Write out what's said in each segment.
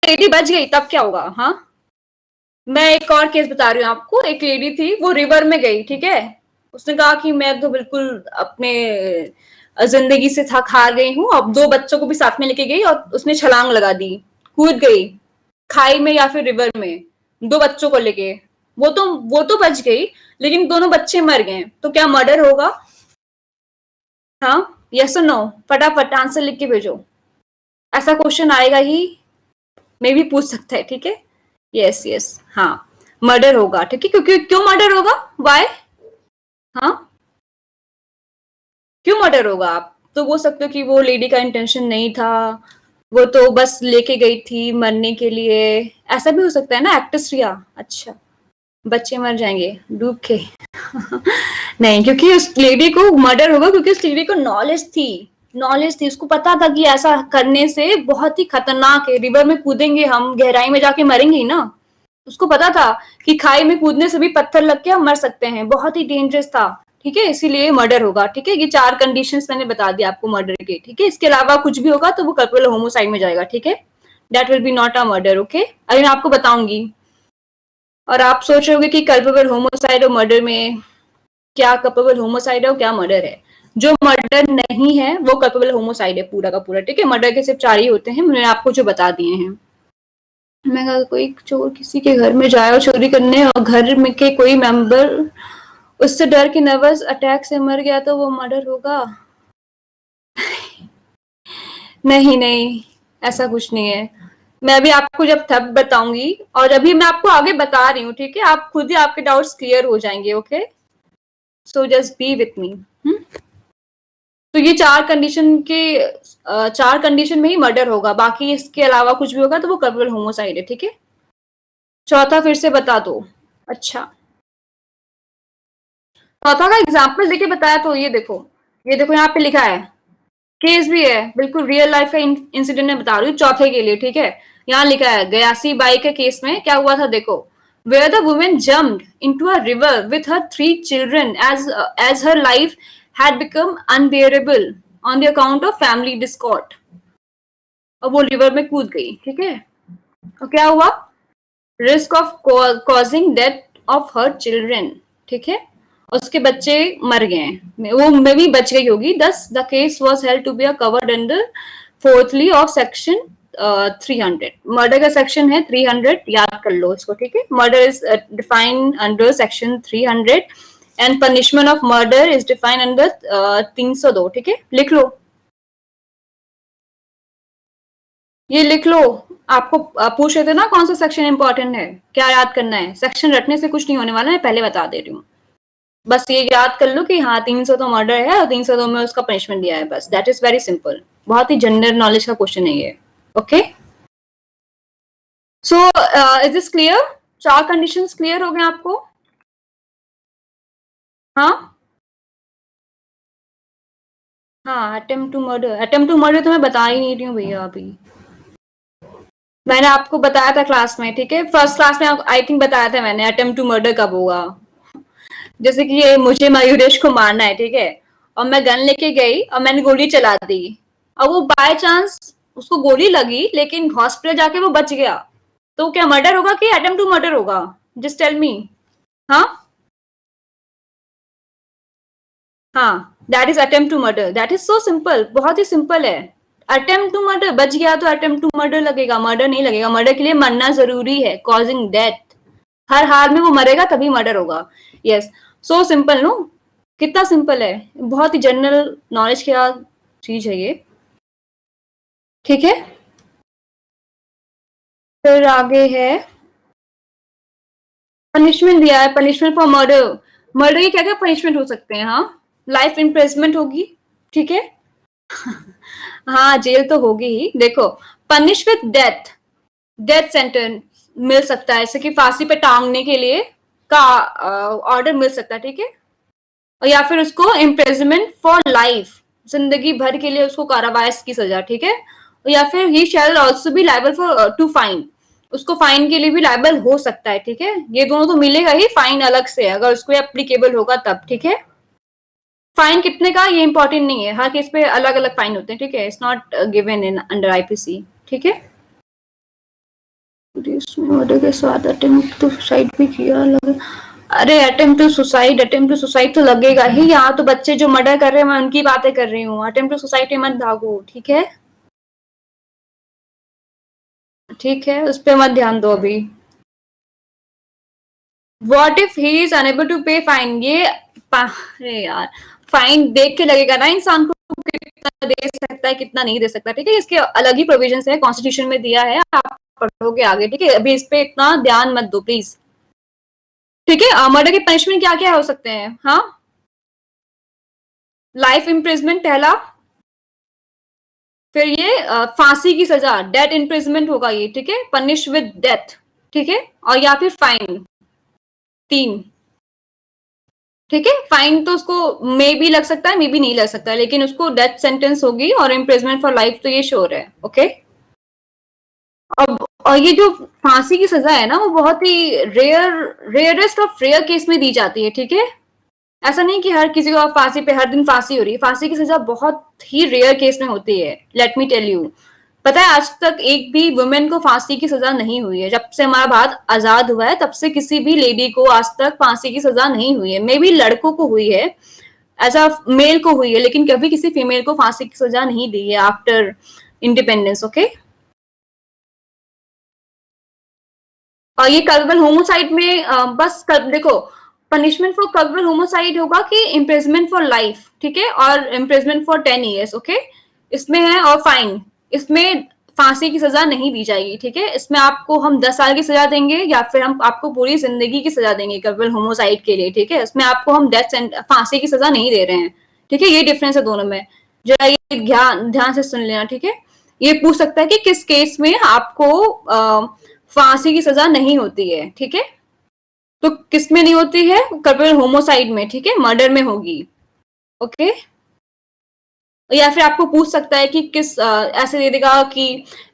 Lady बच गई तब क्या होगा? हाँ, मैं एक और केस बता रही हूँ आपको। एक लेडी थी, वो रिवर में गई, ठीक है। उसने कहा कि मैं तो बिल्कुल अपने जिंदगी से थक हार गई हूँ। अब दो बच्चों को भी साथ में लेके गई और उसने छलांग लगा दी, कूद गई खाई में या फिर रिवर में, दो बच्चों को लेके। वो तो बच गई, लेकिन दोनों बच्चे मर गए, तो क्या मर्डर होगा? हाँ, यस और नो? फटाफट आंसर लिख के भेजो। ऐसा क्वेश्चन आएगा ही, मे भी पूछ सकता है, ठीक है। यस यस, हाँ, मर्डर होगा, ठीक है। क्योंकि क्यों मर्डर होगा? वाई? हाँ, क्यों मर्डर होगा? आप तो बोल सकते हो कि वो लेडी का इंटेंशन नहीं था, वो तो बस लेके गई थी मरने के लिए। ऐसा भी हो सकता है ना, एक्ट्रेस रिया। अच्छा, बच्चे मर जाएंगे डूब के? नहीं, क्योंकि उस लेडी को मर्डर होगा क्योंकि उस लेडी को नॉलेज थी, उसको पता था कि ऐसा करने से बहुत ही खतरनाक है, रिवर में कूदेंगे हम, गहराई में जाके मरेंगे ही ना। उसको पता था कि खाई में कूदने से भी पत्थर लग के हम मर सकते हैं, बहुत ही डेंजरस था, ठीक है। इसीलिए मर्डर होगा, ठीक है। ये चार कंडीशंस मैंने बता दिया आपको मर्डर के, ठीक है। इसके अलावा कुछ भी होगा तो वो कल्पेबल होमोसाइड में जाएगा, ठीक है। That will B not a murder, okay. अभी मैं आपको बताऊंगी और आप सोच रहे होगे कि कल्पेबल होमोसाइड और मर्डर में क्या कल्पेबल होमोसाइड है और क्या मर्डर है। जो मर्डर नहीं है वो कल्पेबल होमोसाइड है पूरा का पूरा, ठीक है। मर्डर के सिर्फ चार ही होते हैं, मैंने आपको जो बता दिए हैं। मैं कहा कोई चोर किसी के घर में जाए और चोरी करने और घर में के कोई मेंबर उससे डर के नर्वस अटैक से मर गया तो वो मर्डर होगा? नहीं नहीं, ऐसा कुछ नहीं है। मैं अभी आपको जब तब बताऊंगी, और अभी मैं आपको आगे बता रही हूँ, ठीक है। आप खुद ही आपके डाउट्स क्लियर हो जाएंगे, okay. So just be with me. तो ये चार कंडीशन के चार कंडीशन में ही मर्डर होगा, बाकी इसके अलावा कुछ भी होगा तो वो कल्पेबल होमोसाइड है, ठीक है। चौथा फिर से बता दो। अच्छा, चौथा का एग्जाम्पल देके बताया तो ये देखो यहाँ पे लिखा है, केस भी है, बिल्कुल रियल लाइफ का इंसिडेंट में बता रही हूँ चौथे के लिए, ठीक है। यहाँ लिखा है गयासी बाई के केस में क्या हुआ था, देखो। Where the woman jumped into a river with her 3 children as her life had become unbearable on the account of family discord। और वो रिवर में कूद गई, ठीक है। और क्या हुआ? Risk of causing death of her children, ठीक है। उसके बच्चे मर गए, वो मे भी बच गई होगी। Thus the case was held to be covered under fourthly of section 300। Murder का सेक्शन है 300, याद कर लो इसको, ठीक है। Murder is defined under section 300 and punishment of murder is defined under 302, ठीक है। लिख लो, ये लिख लो। आपको पूछ रहे थे ना कौन सा सेक्शन इंपॉर्टेंट है, क्या याद करना है। सेक्शन रटने से कुछ नहीं होने वाला है, पहले बता दे रही हूँ। बस ये याद कर लो कि हाँ 300 तो मर्डर है और 302 में उसका पनिशमेंट दिया है, बस। दैट इज वेरी सिंपल, बहुत ही जनरल नॉलेज का क्वेश्चन है ये, okay. So is this clear? चार कंडीशंस क्लियर हो गए आपको? हाँ हाँ, अटेम्प्ट टू मर्डर तो मैं बता ही नहीं रही हूँ भैया अभी। मैंने आपको बताया था क्लास में, ठीक है। फर्स्ट क्लास में आई थिंक बताया था मैंने अटेम्प्ट टू मर्डर कब होगा। जैसे कि ये मुझे मयूरेश को मारना है, ठीक है। और मैं गन लेके गई और मैंने गोली चला दी, और वो बाय चांस उसको गोली लगी लेकिन हॉस्पिटल जाके वो बच गया, तो क्या मर्डर होगा कि अटेम्प्ट टू मर्डर होगा? Just tell me. हाँ हाँ, that is attempt to murder, that is so simple, बहुत ही सिंपल है। अटेम्प्ट टू मर्डर, बच गया तो अटेम्प्ट टू मर्डर लगेगा, मर्डर नहीं लगेगा। मर्डर के लिए मरना जरूरी है, कॉजिंग डेथ। हर हाल में वो मरेगा तभी मर्डर होगा। Yes, so simple no. कितना सिंपल है, बहुत ही जनरल नॉलेज की चीज है ये, ठीक है। फिर आगे है पनिशमेंट दिया है, पनिशमेंट फॉर मर्डर। मर्डर की क्या क्या पनिशमेंट हो सकते हैं? हाँ, लाइफ इम्प्रिजमेंट होगी, ठीक है। हाँ, जेल तो होगी ही। देखो, punish with death, death sentence मिल सकता है, जैसे कि फांसी पे टांगने के लिए का ऑर्डर मिल सकता है, ठीक है। और या फिर उसको इम्प्रिजमेंट फॉर लाइफ, जिंदगी भर के लिए उसको कारावास की सजा, ठीक है। या फिर he shall also be liable for to fine, उसको फाइन के लिए भी लाइबल हो सकता है, ठीक है। ये दोनों तो मिलेगा ही, फाइन अलग से अगर उसको एप्लीकेबल होगा तब, ठीक है। फाइन कितने का ये इंपॉर्टेंट नहीं है, हर केस पे अलग अलग फाइन होते हैं, ठीक है। It's not given in under IPC, ठीक है। मर्डर के साथ अटेम्प्ट टू सुसाइड भी किया लगे। अरे अटेम्प्ट टू सुसाइड तो लगेगा ही। यहाँ तो बच्चे जो मर्डर कर रहे हैं मैं उनकी बातें कर रही हूँ। अटेम्प्ट टू सुसाइड मत भागो, ठीक है? ठीक है, उस पर मत ध्यान दो अभी। What if he is unable to pay fine? ये अरे यार, फाइन देख के लगेगा ना इंसान को कितना दे सकता है कितना नहीं दे सकता। ठीक है, इसके अलग ही प्रोविजन है, कॉन्स्टिट्यूशन में दिया है, आप पढ़ोगे आगे। ठीक है, अभी इस पे इतना ध्यान मत दो प्लीज। ठीक है, मर्डर के पनिशमेंट क्या क्या हो सकते हैं? हाँ, लाइफ इम्प्रिजमेंट पहला, फिर ये फांसी की सजा, डेथ इम्प्रिजमेंट होगा ये। ठीक है, पनिश विद डेथ। ठीक है, और या फिर फाइन, 3। ठीक है, फाइन तो उसको मे भी लग सकता है, मे भी नहीं लग सकता है, लेकिन उसको डेथ सेंटेंस होगी और इम्प्रिजमेंट फॉर लाइफ तो ये श्योर है। ओके, अब और ये जो फांसी की सजा है ना, वो बहुत ही रेयरेस्ट ऑफ रेयर केस में दी जाती है। ठीक है, ऐसा नहीं कि हर किसी को फांसी पे हर दिन फांसी हो रही है। फांसी की सजा बहुत ही रेयर केस में होती है। लेट मी टेल यू, पता है आज तक एक भी वुमेन को फांसी की सजा नहीं हुई है। जब से हमारा भारत आजाद हुआ है तब से किसी भी लेडी को आज तक फांसी की सजा नहीं हुई है। मे बी लड़कों को हुई है, एज अ मेल को हुई है, लेकिन कभी किसी फीमेल को फांसी की सजा नहीं दी है आफ्टर इंडिपेंडेंस। ओके, और ये कल्पबल होमोसाइड में बस देखो, पनिशमेंट फॉर कल्पबल होमोसाइड होगा कि इम्प्रिजमेंट फॉर लाइफ। ठीक है, और इम्प्रिजमेंट फॉर 10 ईयर्स। ओके, इसमें है, और फाइन, इसमें फांसी की सजा नहीं दी जाएगी। ठीक है, इसमें आपको हम 10 साल की सजा देंगे या फिर हम आपको पूरी जिंदगी की सजा देंगे कल्पबल होमोसाइड के लिए। ठीक है, इसमें आपको हम फांसी की सजा नहीं दे रहे हैं। ठीक है, ये डिफरेंस है दोनों में, जरा ये ध्यान ध्यान से सुन लेना। ठीक है, ये पूछ सकता है कि किस केस में आपको फांसी की सजा नहीं होती है। ठीक है, तो किस में नहीं होती है? कल्पबल होमोसाइड में। ठीक है, मर्डर में होगी। ओके, या फिर आपको पूछ सकता है कि किस ऐसे दे देगा कि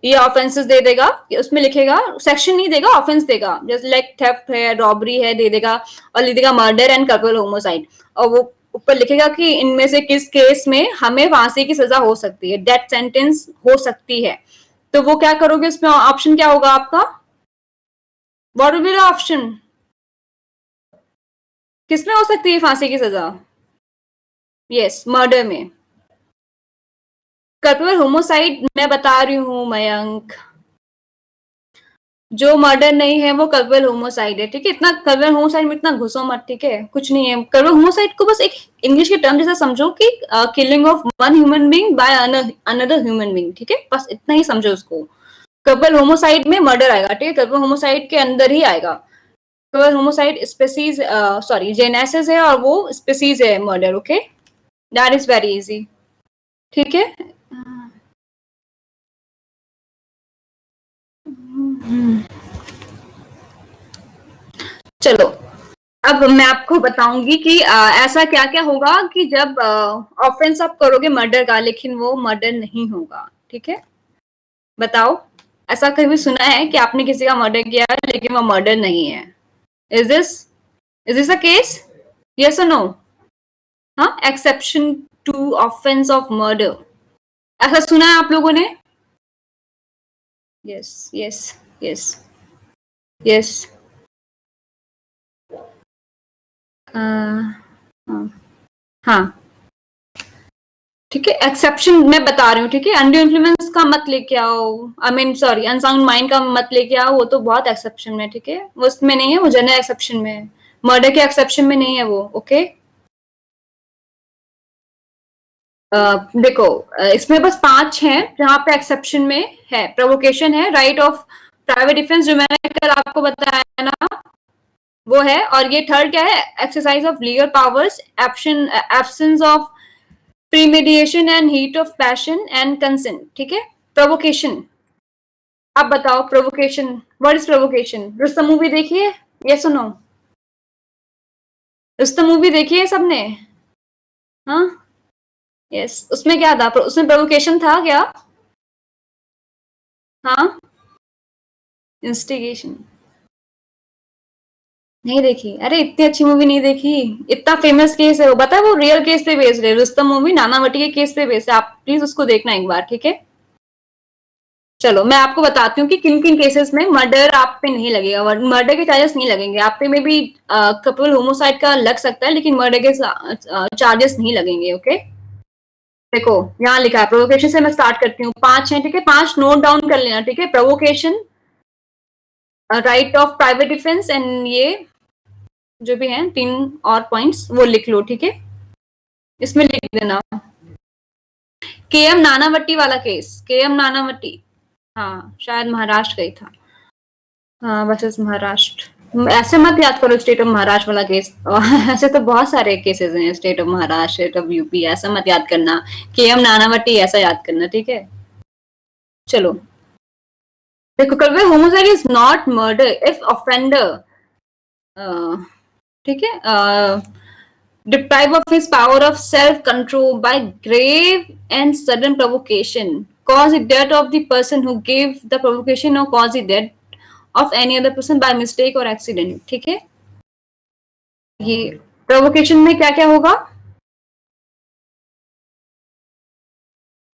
ये ऑफेंसेस दे देगा, उसमें लिखेगा, सेक्शन नहीं देगा, ऑफेंस देगा, जैसे लाइक थेफ्ट है, रॉबरी है, दे देगा, और लिख देगा मर्डर एंड कल्पबल होमोसाइड, और वो ऊपर लिखेगा कि इनमें से किस केस में हमें फांसी की सजा हो सकती है, डेथ सेंटेंस हो सकती है। तो वो क्या करोगे, उसमें ऑप्शन क्या होगा आपका? What will be the option? किसमें हो सकती है फांसी की सजा? यस, मर्डर में। कल्पबल होमोसाइड मैं बता रही हूँ मयंक, जो मर्डर नहीं है वो कल्पबल होमोसाइड है। ठीक है, इतना कल्पबल होमोसाइड में इतना घुसो मत। ठीक है, कुछ नहीं है। कल्पबल होमोसाइड को बस एक इंग्लिश के टर्म जैसा समझो कि killing of one human being by another human being. ठीक है, बस इतना ही समझो उसको। कल्पबल होमोसाइड में मर्डर आएगा। ठीक है, कल्पबल होमोसाइड के अंदर ही आएगा। कल्पबल होमोसाइड स्पेसीज, सॉरी, जेनेसिस है और वो स्पेसीज है murder. Okay, that is very easy. ठीक है, चलो अब मैं आपको बताऊंगी कि ऐसा क्या क्या होगा कि जब ऑफेंस आप करोगे मर्डर का, लेकिन वो मर्डर नहीं होगा। ठीक है, बताओ, ऐसा कभी सुना है कि आपने किसी का मर्डर किया है लेकिन वो मर्डर नहीं है? Is this is this a case? Yes और नो? हाँ, exception to offence of murder, ऐसा सुना है आप लोगों ने? Yes, yes, yes, yes. हाँ, ठीक है, एक्सेप्शन मैं बता रही हूँ। ठीक है, अंडर इन्फ्लुएंस का मत लेके आओ, I mean sorry, unsound mind का मत लेके आओ, वो तो बहुत एक्सेप्शन में। ठीक है, वो उसमें नहीं है, वो जनरल एक्सेप्शन में है, मर्डर के एक्सेप्शन में नहीं है वो। ओके, देखो, इसमें बस 5 हैं जहां पे एक्सेप्शन में है। प्रोवोकेशन है, राइट ऑफ प्राइवेट डिफेंस जो मैंने कल आपको बताया ना, वो है। और ये थर्ड क्या है? Exercise of legal powers, absence of premeditation and heat of passion and consent. ठीक है, प्रोवोकेशन। आप बताओ provocation, what is provocation? Rustom movie देखी है? ये सुनो, रुस्तम मूवी देखी है सबने? हाँ, यस, उसमें क्या था? उसमें प्रोवोकेशन था क्या? हाँ, इंस्टिगेशन। नहीं देखी? अरे इतनी अच्छी मूवी नहीं देखी? इतना फेमस केस है वो, बता, वो रियल केस पे बेस्ड है। रुस्तम मूवी नानावटी के केस पे बेस्ड है, आप प्लीज उसको देखना एक बार। ठीक है, चलो मैं आपको बताती हूँ कि किन किन केसेस में मर्डर आप पे नहीं लगेगा, मर्डर के चार्जेस नहीं लगेंगे आप पे। में भी कपल होमोसाइड का लग सकता है लेकिन मर्डर के चार्जेस नहीं लगेंगे। ओके, देखो यहाँ लिखा है प्रोवोकेशन से मैं स्टार्ट करती हूँ। 5 है, ठीक है, 5 नोट डाउन कर लेना, ठीक है। Provocation, right of private defence, and ये जो भी है 3 और पॉइंट्स वो लिख लो, ठीक है। इसमें लिख देना केएम नानावटी वाला केस, केएम नानावटी, हाँ शायद महाराष्ट्र का ही था। हाँ वर्सेस महाराष्ट्र। ऐसे मत याद करो स्टेट ऑफ महाराष्ट्र वाला केस ऐसे तो बहुत सारे केसेस हैं, state of Maharashtra, state of UP, ऐसा मत याद करना। केएम नानावटी ऐसा याद करना, ठीक है। चलो देखो, कल homicide is not murder if offender, ठीक है, deprive of his power of self-control by grave and sudden provocation, cause the death of the person who gave the provocation or cause the death of any other person by mistake or accident, ठीक है। ये provocation में क्या क्या होगा?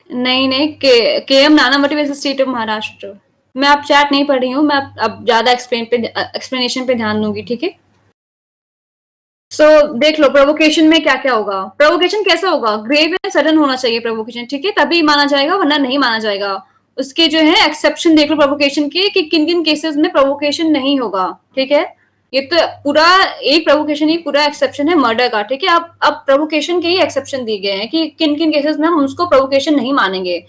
नहीं नहीं, के एम नानावटी वैसे स्टेट ऑफ महाराष्ट्र। मैं अब चैट नहीं पढ़ रही हूँ, मैं अब ज्यादा एक्सप्लेनेशन पे ध्यान दूंगी, ठीक है। सो देख लो प्रोवोकेशन में क्या क्या होगा। प्रोवोकेशन कैसा होगा? ग्रेव एंड सडन होना चाहिए प्रोवोकेशन, ठीक है, तभी माना जाएगा वरना नहीं माना जाएगा। उसके जो है एक्सेप्शन देख लो प्रोवोकेशन के कि किन किन केसेस में प्रोवोकेशन नहीं होगा, ठीक है। ये तो पूरा एक प्रोवोकेशन ही पूरा एक्सेप्शन है मर्डर का, ठीक है। अब प्रोवोकेशन के ही एक्सेप्शन दिए गए हैं कि किन किन केसेस में हम उसको प्रोवोकेशन नहीं मानेंगे।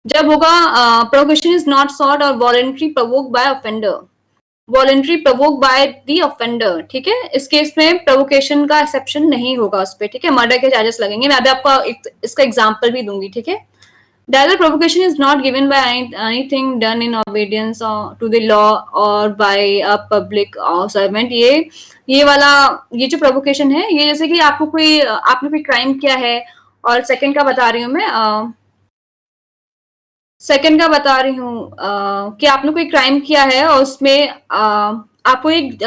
जब होगा प्रोवोकेशन इज नॉट सॉट और voluntary provoke by offender, voluntary provoke by the offender, ठीक है। इस केस में प्रोवोकेशन का एक्सेप्शन नहीं होगा उस पर, ठीक है। मर्डर के चार्जेस लगेंगे। मैं अभी आपको इसका एग्जांपल भी दूंगी, ठीक है। Direct provocation is not given by anything done in obedience to the law or by a public servant। ये वाला ये जो प्रोवोकेशन है, ये जैसे कि आपने कोई क्राइम किया है, और सेकंड का बता रही हूँ मैं, सेकंड का बता रही हूँ कि आपने कोई क्राइम किया है और उसमें आपको एक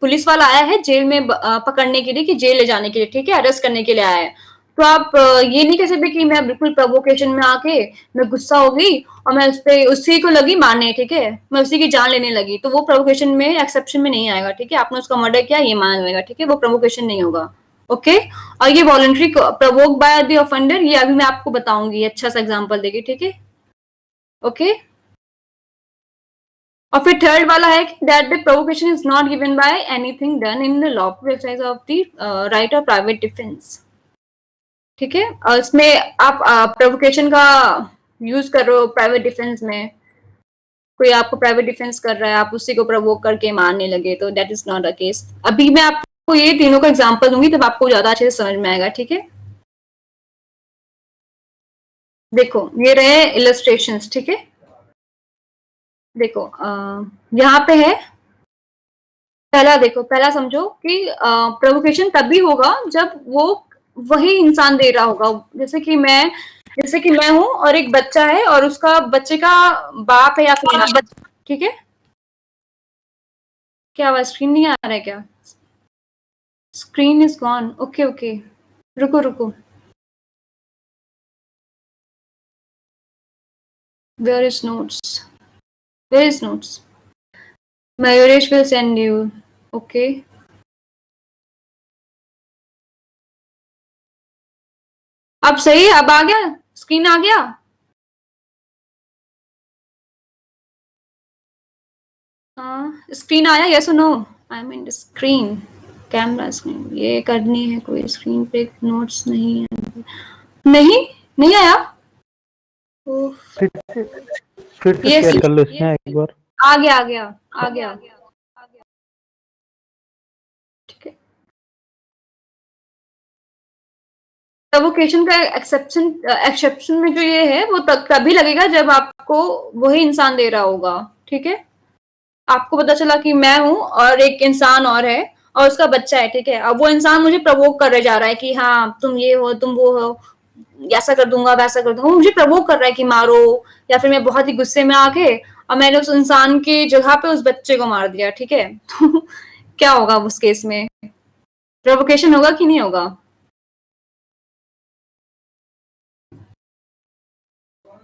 पुलिस वाला आया है जेल में पकड़ने के लिए, कि जेल ले जाने के लिए, ठीक है, अरेस्ट करने के लिए आया है। तो आप ये नहीं कह सकते कि मैं बिल्कुल प्रोवोकेशन में आके मैं गुस्सा हो गई और मैं उसी को लगी मारने, ठीक है, मैं उसी की जान लेने लगी, तो वो प्रोवोकेशन में एक्सेप्शन में नहीं आएगा, ठीक है। आपने उसका मर्डर किया ये माना जाएगा, ठीक है, वो प्रोवोकेशन नहीं होगा। ओके, और ये voluntary provoke by the offender, ये अभी मैं आपको बताऊंगी अच्छा सा एग्जाम्पल देगी, ठीक है। ओके, और फिर थर्ड वाला है कि that the provocation is not given by anything done in the lawful exercise of the right of private defence, ठीक है। और इसमें आप प्रोवोकेशन का यूज कर रहे हो प्राइवेट डिफेंस में, कोई आपको प्राइवेट डिफेंस कर रहा है, आप उसी को प्रोवोक करके मारने लगे, तो that is not a case. अभी मैं आपको ये तीनों का एग्जांपल दूंगी तब आपको ज्यादा अच्छे से समझ में आएगा, ठीक है। देखो ये रहे इलस्ट्रेशंस, ठीक है। देखो यहाँ पे है, पहला देखो, पहला समझो कि प्रोवोकेशन तभी होगा जब वो वही इंसान दे रहा होगा। जैसे कि मैं हूं और एक बच्चा है और उसका बच्चे का बाप है या फिर माँ, ठीक है। क्या आवाज स्क्रीन नहीं आ रहा है क्या? Screen is gone, okay okay, रुको रुको, where is notes, where is notes, Mayuresh will send you, okay. अब सही, अब आ गया, स्क्रीन आ गया। स्क्रीन आया, यस और no? I mean screen, camera screen, ये करनी है कोई स्क्रीन पे नोट्स नहीं है, नहीं नहीं आया। फिर से शेयर कर लो इसमें एक बार। आ गया आ गया आ गया, ठीक है। प्रोवोकेशन का एक्सेप्शन में जो ये है वो तभी लगेगा जब आपको वही इंसान दे रहा होगा, ठीक है। आपको पता चला कि मैं हूं और एक इंसान और है और उसका बच्चा है, ठीक है। अब वो इंसान मुझे प्रवोक करे जा रहा है कि हाँ तुम ये हो, तुम वो हो, ऐसा कर दूंगा वैसा कर दूंगा, वो मुझे प्रवोक कर रहा है कि मारो, या फिर मैं बहुत ही गुस्से में आके और मैंने उस इंसान की जगह पे उस बच्चे को मार दिया, ठीक है। तो क्या होगा उस केस में? प्रोवोकेशन होगा कि नहीं होगा?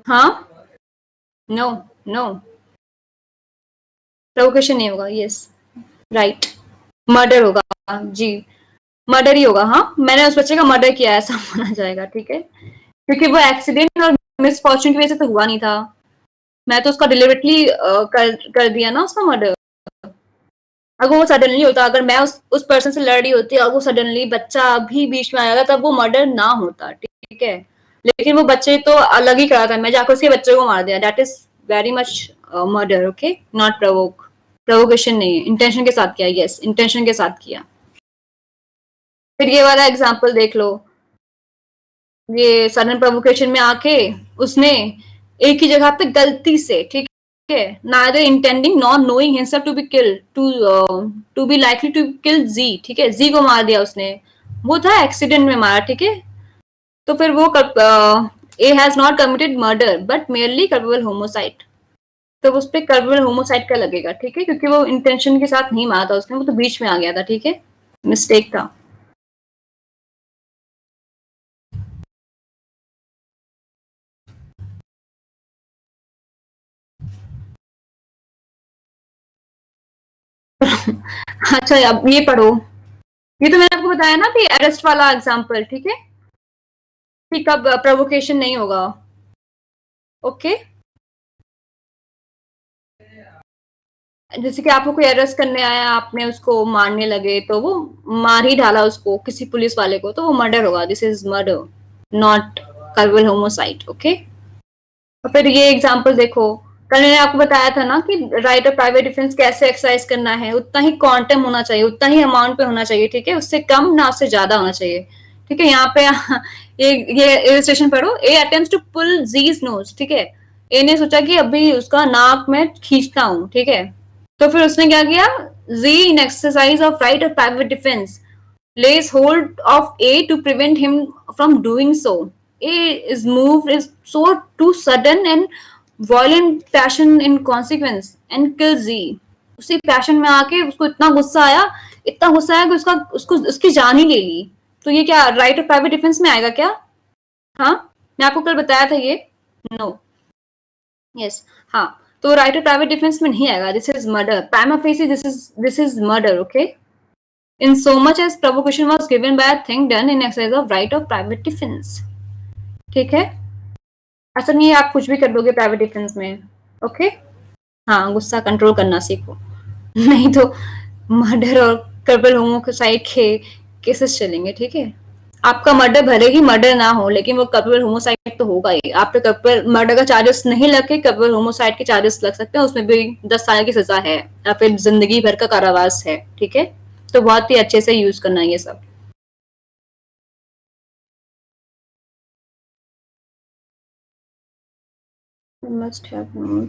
हाँ, नो नो, प्रोवोकेशन नहीं होगा। यस राइट, मर्डर होगा जी, मर्डर ही होगा। हाँ, मैंने उस बच्चे का मर्डर किया है ऐसा माना जाएगा, ठीक है, क्योंकि वो एक्सीडेंट और मिसफॉर्चून की वजह से तो हुआ नहीं था। मैं तो उसका डिलिबरेटली कर दिया ना उसका मर्डर। अगर वो सडनली होता, अगर मैं उस पर्सन से लड़ रही होती और वो सडनली बच्चा भी बीच में आ जाता, तब वो मर्डर ना होता, ठीक है। लेकिन वो बच्चे तो अलग ही करा था, मैं जाकर उसके बच्चे को मार दिया, that is very much murder, okay, not provoke. Provocation नहीं है, इंटेंशन के साथ किया, यस इंटेंशन के साथ किया। फिर ये वाला एग्जाम्पल देख लो, ये सडन प्रोवोकेशन में आके उसने एक ही जगह पे गलती से, ठीक है, neither intending nor knowing himself to be killed to be likely to kill Z, ठीक है, Z को मार दिया उसने, वो था एक्सीडेंट में मारा, ठीक है। तो फिर वो A has not committed murder but merely culpable homicide, तो उस पर कल्पेबल होमोसाइड का लगेगा, ठीक है, क्योंकि वो इंटेंशन के साथ नहीं मारा था उसने, वो तो बीच में आ गया था, ठीक है, मिस्टेक था। अच्छा अब ये पढ़ो, ये तो मैंने आपको बताया ना कि अरेस्ट वाला एग्जाम्पल, ठीक है, कि कब प्रोवोकेशन नहीं होगा, ओके। जैसे कि आपको कोई अरेस्ट करने आया, आपने उसको मारने लगे, तो वो मार ही डाला उसको, किसी पुलिस वाले को, तो वो मर्डर होगा, this is murder, not culpable homicide, okay. और फिर ये एग्जांपल देखो, कल मैंने आपको बताया था ना कि राइट ऑफ प्राइवेट डिफेंस कैसे एक्सरसाइज करना है, उतना ही क्वांटम होना चाहिए, उतना ही अमाउंट पे होना चाहिए, ठीक है, उससे कम ना उससे ज्यादा होना चाहिए, ठीक है। यहाँ पे ये इलस्ट्रेशन पढ़ो, ए अटेम्प्ट्स टू पुल जीज नोज, ठीक है, ए ने सोचा कि अभी उसका नाक में खींचता हूँ, ठीक है, तो फिर उसने क्या किया, Z in exercise of right of private defence lays hold of A to prevent him from doing so. A is moved is so to sudden and violent passion in consequence and kills Z. उसी passion में आके उसको इतना गुस्सा आया, इतना गुस्सा आया कि उसका उसको उसकी जान ही ले ली। तो ये क्या राइट ऑफ प्राइवेट डिफेंस में आएगा क्या? हाँ, मैं आपको कल बताया था ये। नो, यस, हाँ, तो राइट ऑफ प्राइवेट डिफेंस में नहीं आएगा, this is murder, prima facie this is murder, okay. In so much as provocation was given by a thing done in exercise of right of private defense, ठीक है, ऐसा नहीं है आप कुछ भी कर दोगे प्राइवेट डिफेंस में, ओके। हाँ, गुस्सा कंट्रोल करना सीखो, नहीं तो मर्डर और कर्बल होमोसाइड के केसेस चलेंगे, ठीक है। आपका मर्डर भले ही मर्डर ना हो, लेकिन वो कर्बल होमोसाइड तो होगा ही। आप पे कर्बल मर्डर का चार्जेस नहीं लग के कर्बल होमोसाइड के चार्जेस लग सकते हैं, उसमें भी 10 साल की सजा है या फिर जिंदगी भर का कारावास है, ठीक है। तो बहुत ही अच्छे से यूज करना है ये सब। Must have known.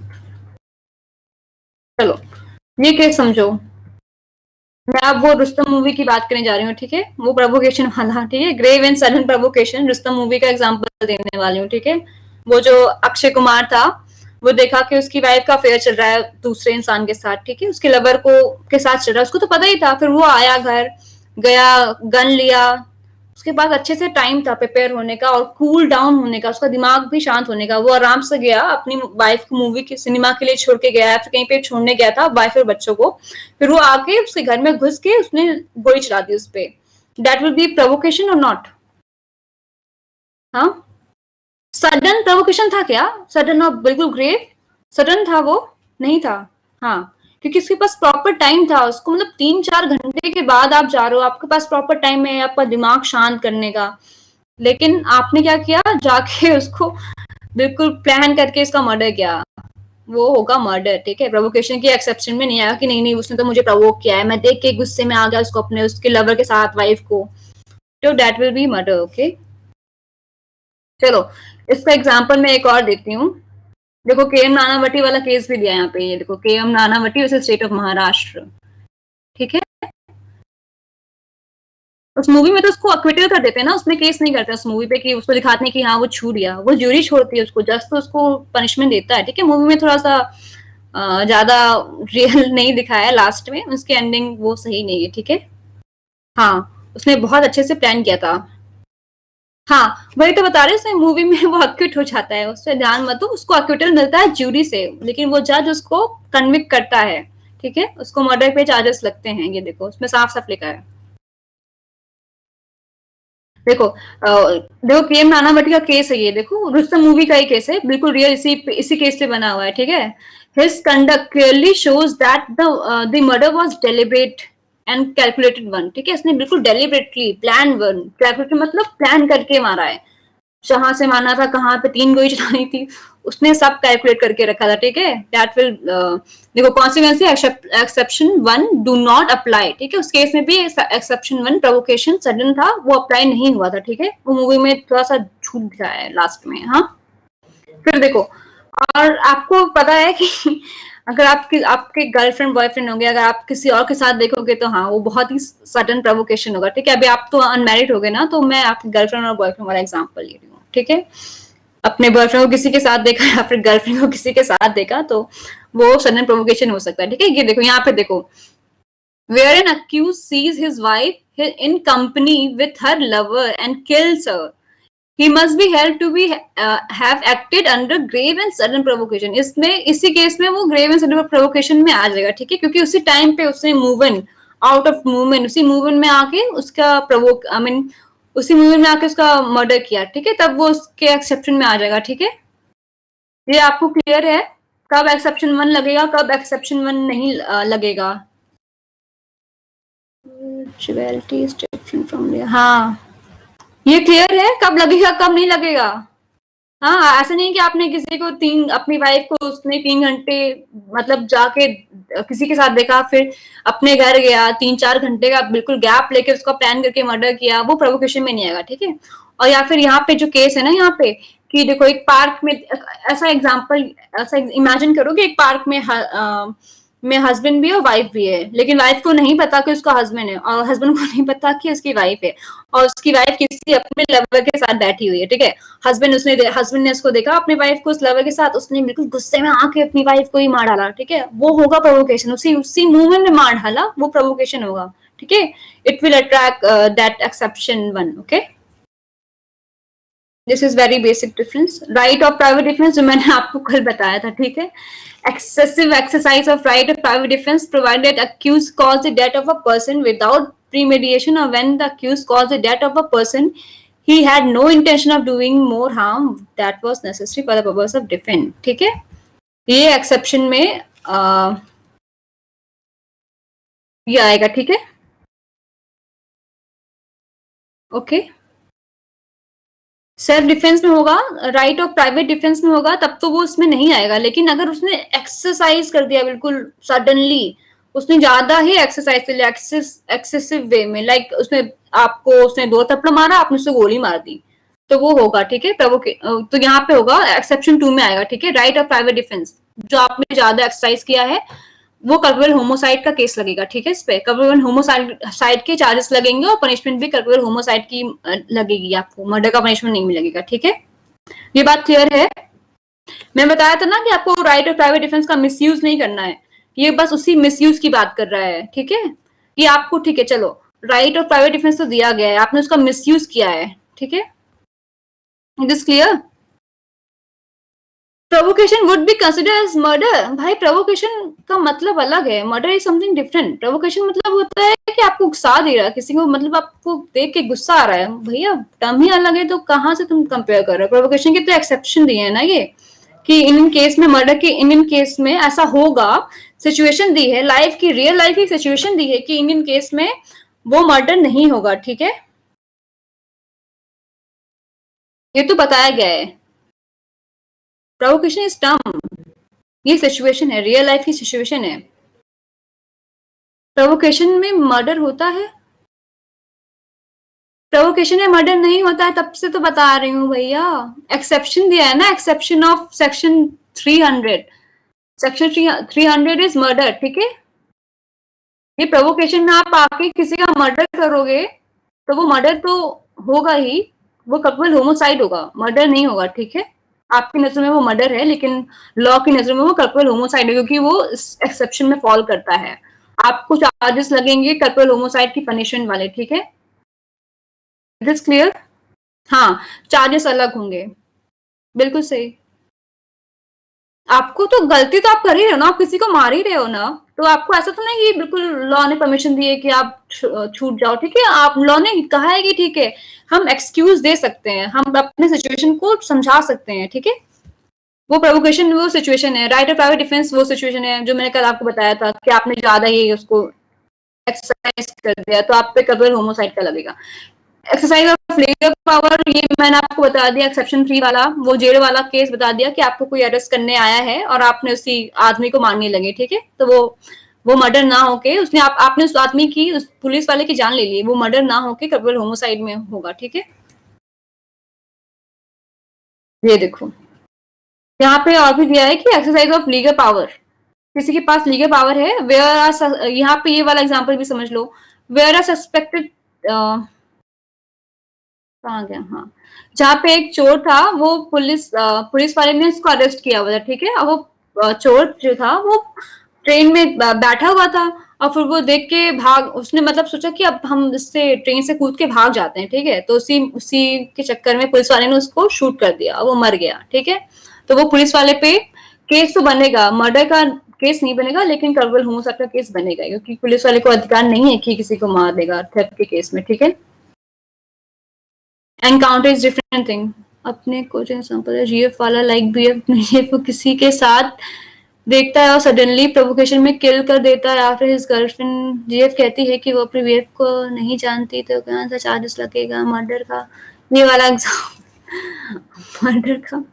चलो ये केस समझो, मैं अब वो रुस्तम मूवी की बात करने जा रही हूँ, ठीक है, वो प्रोवोकेशन वाला, ठीक है, grave and sudden provocation, Rustom movie का एग्जांपल देने वाली हूँ, ठीक है। वो जो अक्षय कुमार था, वो देखा कि उसकी वाइफ का अफेयर चल रहा है दूसरे इंसान के साथ, ठीक है, उसके लवर को के साथ चल रहा है, उसको तो पता ही था। फिर वो आया घर, गया, गन लिया, उसके पास अच्छे से टाइम था प्रिपेयर होने का और कूल डाउन होने का, उसका दिमाग भी शांत होने का। वो आराम से गया, अपनी वाइफ को मूवी के सिनेमा के लिए छोड़ के गया, फिर कहीं पे छोड़ने गया था वाइफ और बच्चों को, फिर वो आके उसके घर में घुस के उसने गोली चला दी उस पे। दैट विल बी प्रोवोकेशन और नॉट? हाँ, सडन प्रोवोकेशन था क्या? सडन और बिल्कुल ग्रेव सडन था वो? नहीं था। हाँ, क्योंकि उसके पास प्रॉपर टाइम था, उसको मतलब 3-4 घंटे के बाद आप जा रहे हो, आपके पास प्रॉपर टाइम है आपका दिमाग शांत करने का। लेकिन आपने क्या किया, जाके उसको बिल्कुल प्लान करके इसका मर्डर किया, वो होगा मर्डर, ठीक है। प्रोवोकेशन की एक्सेप्शन में नहीं आएगा कि नहीं नहीं उसने तो मुझे प्रोवोक किया है, मैं देख के गुस्से में आ गया उसको, अपने उसके लवर के साथ वाइफ को, तो that will B murder, okay. चलो इसका एग्जाम्पल मैं एक और देती हूँ। देखो के एम नानावटी वाला केस भी दिया यहाँ पे, ये देखो K M Nanavati versus state of Maharashtra, ठीक है। उस मूवी में तो उसको अक्विटल कर देते हैं ना, उसमें केस नहीं करते उस मूवी पे कि उसको दिखाते हैं कि हाँ वो छू दिया, वो ज्यूरी छोड़ती है उसको, जस्ट तो उसको पनिशमेंट देता है, ठीक है। मूवी में थोड़ा सा ज्यादा रियल नहीं दिखाया है, लास्ट में उसकी एंडिंग वो सही नहीं है, ठीक है। हाँ, उसने बहुत अच्छे से प्लान किया था। हाँ, वही तो बता रहे हैं, मूवी में वो अक्यूट हो जाता है, उससे ध्यान मत दो, उसको अक्यूटल मिलता है ज्यूरी से, लेकिन वो जज उसको कन्विक्ट करता है, ठीक है, उसको मर्डर पे चार्जेस लगते हैं, ये देखो उसमें साफ साफ लिखा है। देखो देखो केएम नानावटी का केस है, ये देखो रुस्तम मूवी का ही केस है, बिल्कुल रियल इसी केस पे बना हुआ है, ठीक है। His conduct clearly shows that the murder was deliberate and calculated one, ठीक है, इसने बिल्कुल डेलिबरेटली प्लान वन, कैलकुलेटेड मतलब प्लान करके मारा है, जहां से माना था, कहाँ पे 3 गोली चलानी थी, उसने सब कैलकुलेट करके रखा था, ठीक है। दैट विल देखो consequence exception 1 do not apply, ठीक है, उस केस में भी एक्सेप्शन 1 प्रोवोकेशन सडन था, वो अप्लाई नहीं हुआ था, ठीक है, वो मूवी में थोड़ा सा झूठ दिखाया है लास्ट में। हाँ, फिर देखो, और आपको पता है कि अगर आपके गर्लफ्रेंड बॉयफ्रेंड होंगे, अगर आप किसी और के साथ देखोगे तो हाँ वो बहुत ही सडन प्रोवोकेशन होगा, ठीक है। अभी आप तो अनमैरिड हो गए ना, तो मैं आपके गर्लफ्रेंड और बॉयफ्रेंड वाला एग्जांपल ले रही हूँ, ठीक है। अपने बॉयफ्रेंड को किसी के साथ देखा या फिर गर्लफ्रेंड को किसी के साथ देखा, तो वो सडन प्रोवोकेशन हो सकता है, ठीक है। ये देखो यहाँ पे देखो, where an accused sees his wife in company with her lover and kills her, he must be held to be have acted under grave and sudden provocation। इसमें इसी केस में वो grave and sudden provocation में आ जाएगा, ठीक है, क्योंकि उसी टाइम पे उसने मूवमेंट आउट ऑफ मूवमेंट, उसी मूवमेंट में आके उसका प्रोवोक आई मीन उसी मूवमेंट में आके उसका मर्डर किया, ठीक है, तब वो उसके एक्सेप्शन में आ जाएगा, ठीक है। ये आपको क्लियर है कब एक्सेप्शन 1 लगेगा, कब एक्सेप्शन 1 नहीं लगेगा। हाँ, ये क्लियर है कब लगेगा कब नहीं लगेगा। हाँ, ऐसा नहीं कि आपने किसी को अपनी वाइफ को उसने 3 घंटे मतलब जाके किसी के साथ देखा, फिर अपने घर गया, 3-4 घंटे का बिल्कुल गैप लेके उसका प्लान करके मर्डर किया, वो प्रोवोकेशन में नहीं आएगा, ठीक है। और या फिर यहाँ पे जो केस है ना, यहाँ पे कि देखो एक पार्क में, ऐसा एग्जाम्पल, ऐसा इमेजिन करो कि एक पार्क में हस्बैंड भी है और वाइफ भी है, लेकिन वाइफ को नहीं पता कि उसका हस्बैंड है, और हस्बैंड को नहीं पता कि उसकी वाइफ है, और उसकी वाइफ किसी अपने लवर के साथ बैठी हुई है, ठीक है। हस्बैंड ने उसको देखा अपनी वाइफ को उस लवर के साथ, उसने बिल्कुल गुस्से में आके अपनी वाइफ को ही मार डाला, ठीक है, वो होगा प्रोवोकेशन, उसी मूवमेंट में मार डाला, वो प्रोवोकेशन होगा, ठीक है। It will attract that exception 1, okay. This is very basic difference. Right of private defence जो मैंने आपको कल बताया था, ठीक है। Excessive exercise of right of private defense provided accused caused the death of a person without premeditation, or when the accused caused the death of a person he had no intention of doing more harm that was necessary for the purpose of defense, ठीक है। ये exception में ये आएगा, ठीक है, okay. Self defence में होगा, राइट ऑफ प्राइवेट डिफेंस में होगा, तब तो वो उसमें नहीं आएगा, लेकिन अगर उसने एक्सरसाइज कर दिया बिल्कुल सडनली, उसने ज्यादा ही एक्सरसाइज कर लिया एक्सेसिव वे में, लाइक उसने 2 थप्पड़ मारा, आपने उससे गोली मार दी, तो वो होगा, ठीक है। तो यहाँ पे होगा एक्सेप्शन 2 में आएगा, ठीक है, राइट ऑफ प्राइवेट डिफेंस, जो आपने ज्यादा एक्सरसाइज किया है, वो कल्पेबल होमोसाइड का केस लगेगा, ठीक है। इस पे कल्पेबल होमोसाइड के चार्जेस लगेंगे, और पनिशमेंट भी कल्पेबल होमोसाइड की लगेगी, आपको मर्डर का पनिशमेंट नहीं मिलेगा, ठीक है। ये बात क्लियर है। मैं बताया था ना कि आपको राइट ऑफ प्राइवेट डिफेंस का मिसयूज नहीं करना है, ये बस उसी मिसयूज की बात कर रहा है, ठीक है। कि आपको, ठीक है, चलो राइट ऑफ प्राइवेट डिफेंस तो दिया गया है, आपने उसका मिसयूज किया है, ठीक है। It is clear. Provocation would be consider as murder. भाई प्रोवोकेशन का मतलब अलग है, murder is something different. Provocation मतलब होता है कि आपको गुस्सा दे रहा है किसी को, मतलब आपको देख के गुस्सा आ रहा है, भैया टर्म ही अलग है, तो कहाँ से तुम कंपेयर कर रहे हो। प्रोवोकेशन के तो एक्सेप्शन दिए है ना, ये कि इन केस में मर्डर के इन केस में ऐसा होगा, सिचुएशन दी है, लाइफ की रियल लाइफ की सिचुएशन दी है कि इन केस में वो मर्डर नहीं होगा, ठीक है। ये तो बताया गया है। प्रोवोकेशन इज टर्म, ये सिचुएशन है, रियल लाइफ की सिचुएशन है। प्रोवोकेशन में मर्डर होता है, प्रोवोकेशन में मर्डर नहीं होता है, तब से तो बता रही हूँ भैया। एक्सेप्शन दिया है ना, exception of section 300, section 300 is murder, ठीक है। ये प्रोवोकेशन में आप आके किसी का मर्डर करोगे तो वो मर्डर तो होगा ही, वो कपल होमोसाइड होगा, मर्डर नहीं होगा, ठीक है। आपकी नजर में वो मर्डर है, लेकिन लॉ की नजर में वो कल्पल होमोसाइड है, क्योंकि वो एक्सेप्शन में फॉल करता है। आपको चार्जेस लगेंगे कल्पल होमोसाइड की पनिशमेंट वाले, ठीक है। It is clear. हाँ, चार्जेस अलग होंगे। बिल्कुल सही। आपको तो गलती तो आप कर ही रहे हो ना, आप किसी को मार ही रहे हो ना, तो आपको ऐसा तो नहीं कि बिल्कुल लॉ ने परमिशन दी है कि आप छूट जाओ, ठीक है? आप लॉ ने कहा है कि ठीक है, हम एक्सक्यूज दे सकते हैं, हम अपने सिचुएशन को समझा सकते हैं, ठीक है? वो प्रोवोकेशन वो सिचुएशन है, राइट ऑफ प्राइवेट डिफेंस वो सिचुएशन है जो मैंने कल आपको बताया था कि आपने ज्यादा ही उसको एक्सरसाइज कर दिया तो आप पे कबल होमोसाइड का लगेगा। एक्सरसाइज ऑफ लीगल पावर, ये मैंने आपको बता दिया, एक्सेप्शन 3 वाला, वो जेल वाला केस बता दिया कि आपको कोई अरेस्ट करने आया है और आपने उसी आदमी को मारने लगे, ठीक है? तो वो मर्डर ना होके उसने आपने उस आदमी की, उस पुलिस वाले की जान ले ली, वो मर्डर ना होके कबल होमोसाइड में होगा, ठीक है? ये देखो, यहाँ पे और भी दिया है कि एक्सरसाइज ऑफ लीगल पावर, किसी के पास लीगल पावर है, वेयर यहाँ पे ये वाला एग्जांपल भी समझ लो, वेयर आर सस्पेक्टेड, कहाँ गया, हाँ, जहाँ पे एक चोर था, वो पुलिस वाले ने उसको अरेस्ट किया हुआ था, ठीक है? अब वो चोर जो था वो ट्रेन में बैठा हुआ था और फिर वो देख के भाग, उसने मतलब सोचा कि अब हम इससे ट्रेन से कूद के भाग जाते हैं, ठीक है? तो उसी उसी के चक्कर में पुलिस वाले ने उसको शूट कर दिया, वो मर गया, ठीक है? तो वो पुलिस वाले पे केस तो बनेगा, मर्डर का केस नहीं बनेगा, लेकिन कर्बल होमोसाइड का केस बनेगा, क्योंकि पुलिस वाले को अधिकार नहीं है कि किसी को मार देगा थेफ्ट के केस में, ठीक है? Encounter is different thing. अपने कुछ एग्जांपल है, जीएफ वाला लाइक बीएफ जीएफ को किसी के साथ देखता है और सडनली प्रोवोकेशन में किल कर देता है आफ्टर हिज गर्लफ्रेंड, जीएफ कहती है कि वो अपने बीएफ को नहीं जानती, तो कौन सा चार्जेस लगेगा मर्डर का? ये वाला मर्डर का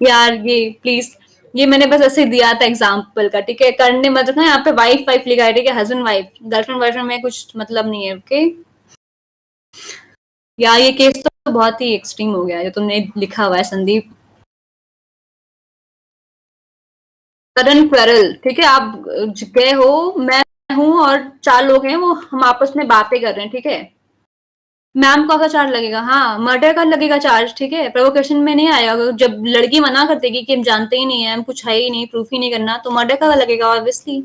यार ये प्लीज, ये मैंने बस ऐसे दिया था एग्जाम्पल का, ठीक है? करने मत रखना, यहाँ पे वाइफ वाइफ लिखा है, ठीक है? हस्बैंड वाइफ, गर्लफ्रेंड वर्लफ्रेंड में कुछ मतलब नहीं है, ओके? यार ये केस तो बहुत ही एक्सट्रीम हो गया जो तुमने लिखा हुआ है संदीप। सडन क्वेरल, ठीक है? आप गए हो, मैं हूँ और 4 लोग हैं, वो हम आपस में बातें कर रहे हैं, ठीक है? मैम का चार्ज लगेगा, हाँ, मर्डर का लगेगा चार्ज, ठीक है? प्रोवोकेशन में नहीं आएगा, जब लड़की मना कर देगी कि हम जानते ही नहीं है, हम कुछ है ही नहीं, प्रूफ ही नहीं करना, तो मर्डर का लगेगा ऑब्वियसली।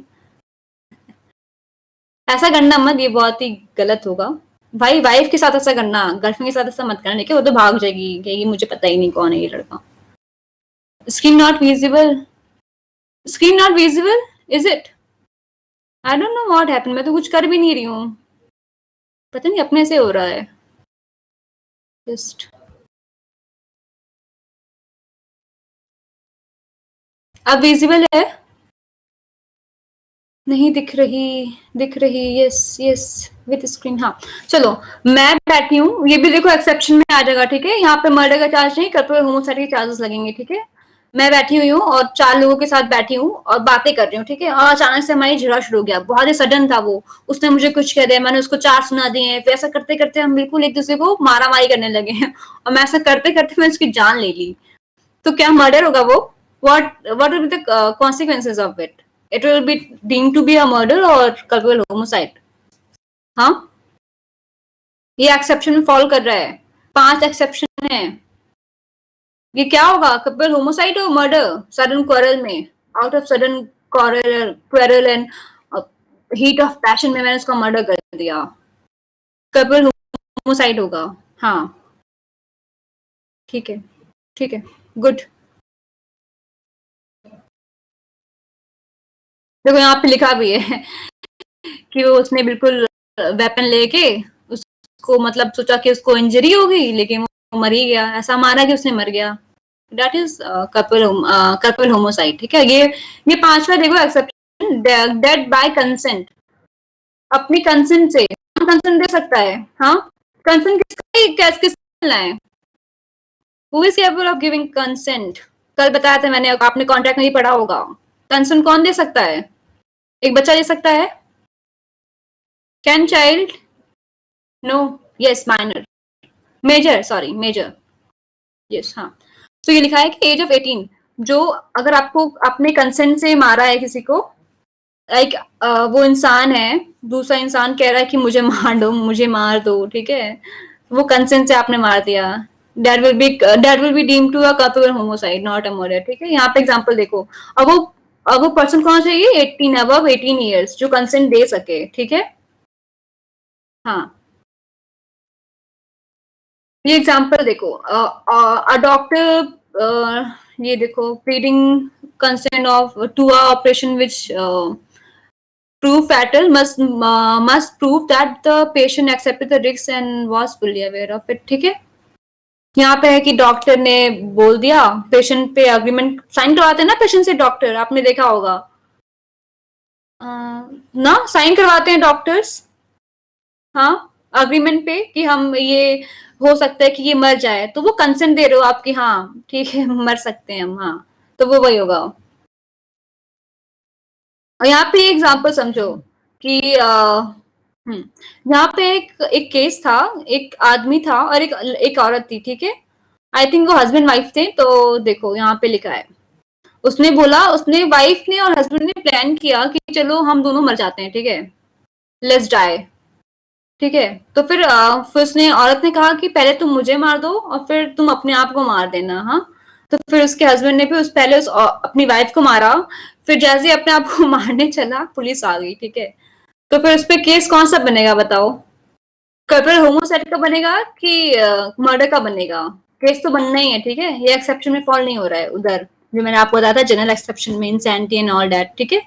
ऐसा करना मत, ये बहुत ही गलत होगा भाई। वाइफ के साथ ऐसा करना, गर्लफ्रेंड के साथ ऐसा मत करना, देखिए वो तो भाग जाएगी, कहेगी मुझे पता ही नहीं कौन है ये लड़का। Screen not visible, screen not visible, is it? I don't know what happened, मैं तो कुछ कर भी नहीं रही हूँ, पता नहीं अपने से हो रहा है। जस्ट अब विजिबल है? नहीं दिख रही, दिख रही, यस यस, विद स्क्रीन, हाँ। चलो, मैं बैठी हूँ, ये भी देखो एक्सेप्शन में आ जाएगा, ठीक है? यहाँ पे मर्डर का चार्ज नहीं, कल्पना होमोसाइड के चार्जेस लगेंगे, ठीक है? मैं बैठी हुई हूँ और 4 लोगों के साथ बैठी हूँ और बातें कर रही हूँ, ठीक है? और अचानक से हमारी झगड़ा शुरू हो गया, बहुत ही सडन था वो, उसने मुझे कुछ कह दिया, मैंने उसको 4 सुना दिए हैं, फिर ऐसा करते करते हम बिल्कुल एक दूसरे को मारा मारी करने लगे हैं और मैं ऐसा करते करते मैं उसकी जान ले ली, तो क्या मर्डर होगा वो? What will be the consequences of it? It will be deemed to be a murder or culpable homicide. हाँ, ये एक्सेप्शन में फॉल कर रहा है, 5 एक्सेप्शन है। ये क्या होगा, कपल होमोसाइड और मर्डर सडन क्वारल में, out of sudden quarrel and heat of passion में मैंने उसका मर्डर कर दिया, कपल होमोसाइड होगा। हाँ, ठीक है, ठीक है, गुड। देखो यहाँ पे लिखा भी है कि वो उसने बिल्कुल वेपन लेके उसको मतलब सोचा कि उसको इंजरी होगी, लेकिन वो मर ही गया, ऐसा माना कि उसने मर गया। दैट इज कपल होमोसाइड, ठीक है? ये 5वां देखो एक्सेप्शन, डेड बाय कंसेंट, अपनी कंसेंट से कंसेंट दे सकता है। हाँ, कंसेंट किसका है? Who is capable of giving consent? कल बताया था मैंने, आपने कॉन्ट्रैक्ट नहीं पढ़ा होगा। कंसेंट कौन दे सकता है? एक बच्चा दे सकता है? Can child? No, yes minor, major, sorry major, yes, हाँ। तो ये लिखा है कि एज ऑफ 18, जो अगर आपको अपने कंसेंट से मारा है किसी को, लाइक वो इंसान है, दूसरा इंसान कह रहा है कि मुझे मार दो, मुझे मार दो, ठीक है? वो कंसेंट से आपने मार दिया, that will be deemed to a culpable homicide, not a murder, ठीक है? यहाँ पे एग्जांपल देखो, अब वो पर्सन कौन चाहिए? 18, above 18 years, जो कंसेंट दे सके, ठीक है? हाँ, ये एग्जांपल देखो, अ डॉक्टर, ये देखो, pleading consent of to a operation which prove fatal must prove that the patient accepted the risk and was fully aware of it, ठीक है। यहाँ पे है कि डॉक्टर ने बोल दिया, पेशेंट पे अग्रीमेंट साइन करवाते हैं ना पेशेंट से डॉक्टर, आपने देखा होगा ना, साइन करवाते हैं डॉक्टर्स, हाँ, अग्रीमेंट पे कि हम ये हो सकता है कि ये मर जाए, तो वो कंसेंट दे रहे हो आपकी, हाँ ठीक है मर सकते हैं हम, हाँ, तो वो वही होगा। और यहाँ पे एग्जांपल समझो कि यहाँ पे एक केस था, एक आदमी था और एक एक औरत थी, ठीक है। आई थिंक वो हस्बैंड वाइफ थे, तो देखो यहाँ पे लिखा है, उसने बोला, उसने वाइफ ने और हस्बैंड ने प्लान किया कि चलो हम दोनों मर जाते हैं, ठीक है, लेट्स डाई, ठीक है। तो फिर उसने औरत ने कहा कि पहले तुम मुझे मार दो और फिर तुम अपने आप को मार देना, हाँ। तो फिर उसके हस्बैंड ने भी पहले अपनी वाइफ को मारा, फिर जैसे ही अपने आप को मारने चला पुलिस आ गई, ठीक है। तो फिर उस पे केस कौन सा बनेगा बताओ, कल्प्रिट होमोसाइड का बनेगा कि मर्डर का बनेगा? केस तो बनना ही है, ठीक है, ये एक्सेप्शन में फॉल नहीं हो रहा है उधर, जो मैंने आपको बताया था जनरल एक्सेप्शन में, इंसैनिटी एंड ऑल दैट, ठीक है।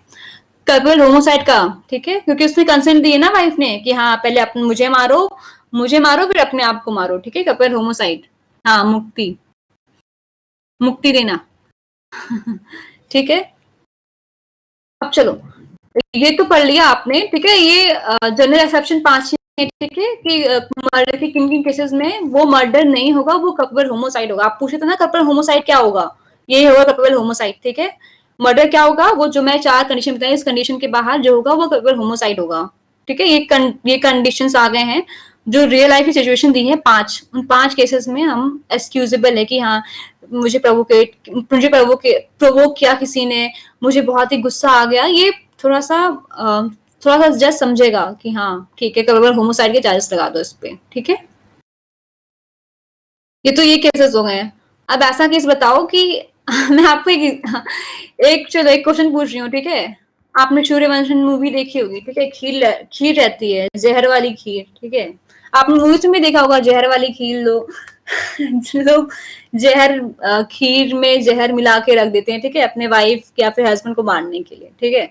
कल्प्रिट होमोसाइड का, ठीक है, क्योंकि उसने कंसेंट दी है ना वाइफ ने कि हाँ पहले अपने मुझे मारो फिर अपने आप को मारो, ठीक है, कल्प्रिट होमोसाइड, हाँ, मुक्ति मुक्ति देना ठीक है। अब चलो, ये तो पढ़ लिया आपने, ठीक है। ये जनरल एक्सेप्शन 5 है, ठीक है, कि मर्डर के किन किन केसेस में वो मर्डर नहीं होगा, वो कल्पेबल होमोसाइड होगा। आप पूछे थे ना कल्पेबल होमोसाइड क्या होगा, ये होगा कल्पेबल होमोसाइड, ठीक है। मर्डर क्या होगा, वो जो मैं 4 कंडीशन बताई, इस कंडीशन के बाहर जो होगा वो कल्पेबल होमोसाइड होगा, ठीक है। ये कंडीशंस आ गए हैं जो रियल लाइफ की सिचुएशन दी है 5, उन 5 केसेस में हम एक्सक्यूजेबल है कि हाँ मुझे प्रोवोक किया किसी ने, मुझे बहुत ही गुस्सा आ गया, ये थोड़ा सा थोड़ा सा जज समझेगा कि हाँ ठीक है, कल्पेबल होमोसाइड के चार्जेस लगा दो इस पे, ठीक है। ये केसेस हो गए हैं। अब ऐसा केस बताओ कि मैं आपको चलो एक क्वेश्चन पूछ रही हूँ, ठीक है। आपने सूर्यवंशम मूवी देखी होगी, ठीक है, खीर रहती है, जहर वाली खीर, ठीक है। आपने मूवीज में देखा होगा जहर वाली खीर, लोग खीर में जहर मिला के रख देते हैं, ठीक है, अपने वाइफ या फिर हस्बैंड को मारने के लिए, ठीक है।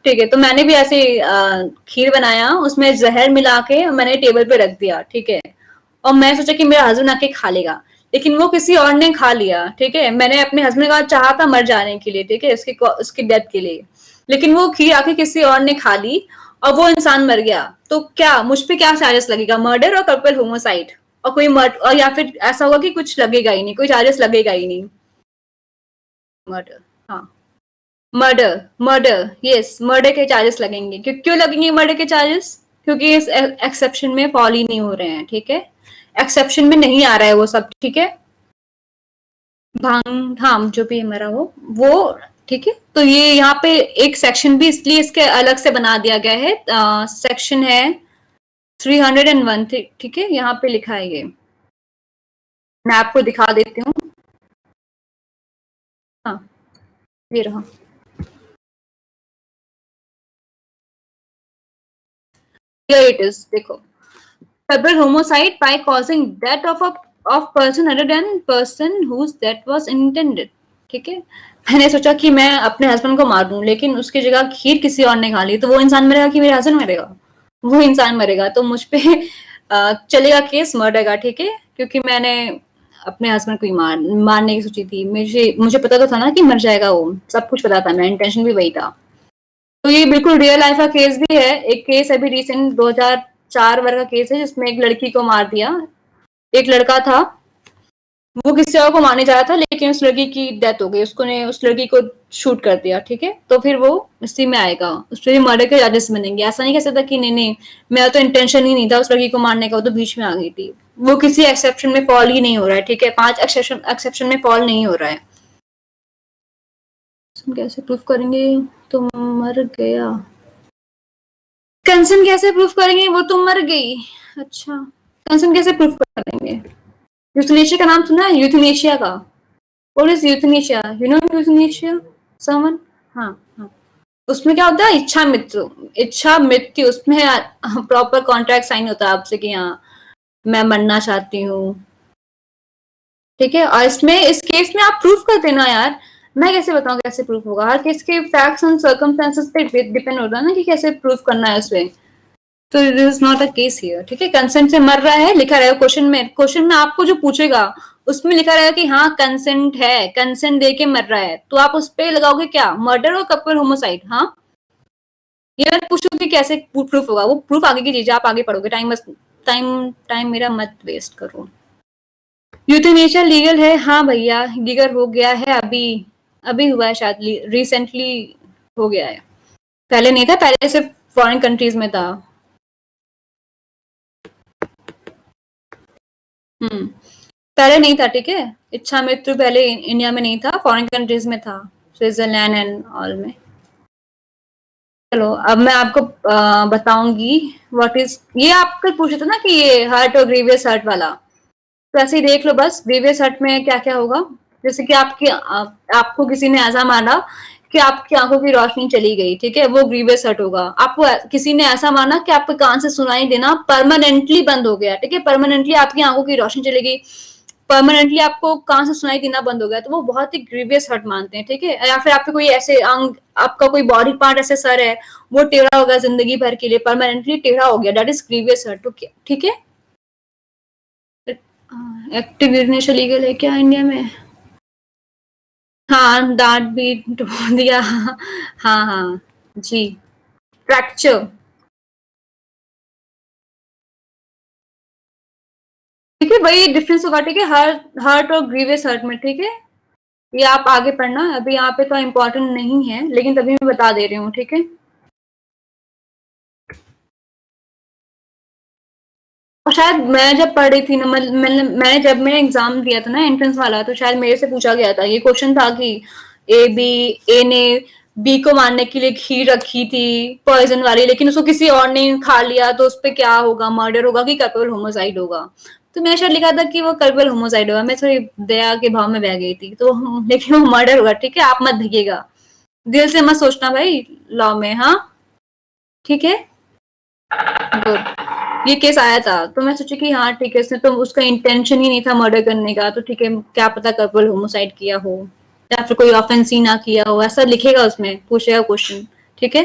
ठीक है, तो मैंने भी ऐसे खीर बनाया, उसमें जहर मिला के मैंने टेबल पे रख दिया, ठीक है। और मैं सोचा कि मेरा हस्बैंड आके खा लेगा, लेकिन वो किसी और ने खा लिया, ठीक है। मैंने अपने हस्बैंड का चाहा था मर जाने के लिए, ठीक है, उसकी डेथ के लिए, लेकिन वो खीर आके किसी और ने खा ली और वो इंसान मर गया। तो क्या मुझ पे क्या चार्जेस लगेगा, मर्डर और कल्पेबल होमोसाइड, और कोई मर्डर, और या फिर ऐसा होगा कि कुछ लगेगा ही नहीं, कोई चार्जेस लगेगा ही नहीं। मर्डर, हाँ, मर्डर मर्डर यस, मर्डर के चार्जेस लगेंगे। क्यों लगेंगे मर्डर के चार्जेस? क्योंकि इस एक्सेप्शन में फॉल ही नहीं हो रहे हैं, ठीक है, एक्सेप्शन में नहीं आ रहा है वो सब, ठीक है। भांग, हाँ, जो भी हमारा हो वो, ठीक है। तो ये यहाँ पे एक सेक्शन भी इसलिए इसके अलग से बना दिया गया है, सेक्शन है 301, ठीक है, यहाँ पे लिखा है ये, मैं आपको दिखा देती हूँ, हाँ, ये रहा। Here it is, देखो, culpable homicide by causing death of person other than person whose death was intended, ठीक है। मैंने सोचा कि मैं अपने हस्बैंड को मार दूं, लेकिन उसकी जगह खीर किसी और ने खा ली, तो वो इंसान मरेगा कि मेरा हस्बैंड मरेगा? वो इंसान मरेगा, तो मुझ पे चलेगा केस मर्डर का, ठीक है, क्योंकि मैंने अपने हस्बैंड को ही मारने की सोची थी। मुझे पता तो था ना कि मर जाएगा वो, सब कुछ पता था, मेरा इंटेंशन भी वही था। तो ये बिल्कुल रियल लाइफ का केस भी है। एक केस अभी रिसेंट 2004 वर्ग का केस है, जिसमें एक लड़की को मार दिया। एक लड़का था, वो किसी और को मारने जा रहा था, लेकिन उस लड़की की डेथ हो गई, उसको ने उस लड़की को शूट कर दिया, ठीक है। तो फिर वो इसी में आएगा, उस पर मर्डर के चार्जेस बनेंगे। ऐसा नहीं कह सकता कि नहीं नहीं मेरा तो इंटेंशन ही नहीं था उस लड़की को मारने का, वो तो बीच में आ गई थी। वो किसी एक्सेप्शन में फॉल ही नहीं हो रहा है, ठीक है, 5 एक्सेप्शन में फॉल नहीं हो रहा है। कैसे प्रूफ करेंगे तुम मर गया, कंसेंट कैसे प्रूफ करेंगे, वो तुम मर गई, अच्छा, कंसेंट कैसे प्रूफ करेंगे? यूथनेशिया का नाम सुना है, यूथनेशिया का? What is euthanasia, you know euthanasia someone? हाँ, हाँ, उसमें क्या होता है, इच्छा मृत्यु, उसमें प्रॉपर कॉन्ट्रैक्ट साइन होता है आपसे कि हाँ मैं मरना चाहती हूँ, ठीक है। और इसमें इस केस में आप प्रूफ कर देना यार, मैं कैसे बताऊं कैसे प्रूफ होगा, हर केस के फैक्ट्स एंड सर्कमस्टेंसेस पे डिपेंड होता है ना कि कैसे प्रूफ करना है उसमें। तो it is not a case here, ठीक है। कंसेंट से मर रहा है लिखा रहेगा क्वेश्चन में आपको जो पूछेगा उसमें लिखा रहेगा कि हाँ कंसेंट है, कंसेंट दे के मर रहा है, तो आप उस पे लगाओगे क्या, मर्डर और कपल होमोसाइड। हाँ, ये मत पूछो कि कैसे प्रूफ होगा, वो प्रूफ आगे की चीज आप आगे पढ़ोगे, टाइम मेरा मत वेस्ट करो। यूथेनेशिया लीगल है, हाँ भैया लीगल हो गया है, अभी अभी हुआ है शायद, रिसेंटली हो गया है, पहले नहीं था, पहले सिर्फ फॉरेन कंट्रीज में था। पहले नहीं था, ठीक है। इच्छा मृत्यु पहले इंडिया में नहीं था, फॉरेन कंट्रीज में था, स्विट्जरलैंड एंड ऑल में। चलो अब मैं आपको बताऊंगी व्हाट इज, ये आप कल पूछे थे ना कि ये हर्ट और ग्रीवियस हर्ट वाला, तो ऐसे ही देख लो बस, ग्रीवियस हर्ट में क्या क्या होगा। जैसे कि आपको किसी ने ऐसा मारा कि आपकी आंखों की रोशनी चली गई, ठीक है, वो ग्रीवियस हर्ट होगा। आपको किसी ने ऐसा मारा कि आपके कान से सुनाई देना परमानेंटली बंद हो गया, ठीक है, परमानेंटली आपकी आंखों की रोशनी चली गई, परमानेंटली आपको कान से सुनाई देना बंद हो गया, तो वो बहुत ही ग्रीवियस हर्ट मानते हैं, ठीक है। या फिर आपके कोई ऐसे अंग, आपका कोई बॉडी पार्ट ऐसे सर है वो टेढ़ा हो गया जिंदगी भर के लिए, परमानेंटली टेढ़ा हो गया, दैट इज ग्रीवियस हर्ट, ठीक है। एक्टिव यूरिनेशन लीगल है क्या इंडिया में? हाँ, दांत भी तोड़ दिया। हाँ हाँ जी। फ्रैक्चर, ठीक है, वही डिफरेंस होगा, ठीक है, हर्ट और ग्रीवियस हर्ट में, ठीक है। ये आप आगे पढ़ना, अभी यहाँ पे तो इम्पोर्टेंट नहीं है, लेकिन तभी मैं बता दे रही हूँ, ठीक है। और शायद मैं जब पढ़ रही थी ना, मैंने जब मैंने एग्जाम दिया था ना एंट्रेंस वाला, तो शायद मेरे से पूछा गया था, ये क्वेश्चन था कि ए ने बी को मारने के लिए खीर रखी थी पॉइजन वाली, लेकिन उसको किसी और ने खा लिया, तो उस पर क्या होगा, मर्डर होगा कि कल्पेबल होमोसाइड होगा। तो मैं शायद लिखा था कि वो कल्पेबल होमोसाइड होगा, मैं थोड़ी दया के भाव में बह गई थी, तो लेकिन वो मर्डर होगा, ठीक है, आप मत भगिएगा, दिल से मत सोचना भाई लॉ में, हाँ ठीक है। गुड, ये केस आया था तो मैं सोची कि हाँ ठीक है, इसने तो उसका इंटेंशन ही नहीं था मर्डर करने का, तो ठीक है, क्या पता कपल होमोसाइड किया हो या फिर कोई ऑफेंस ही ना किया हो, ऐसा लिखेगा उसमें, पूछेगा क्वेश्चन, ठीक है।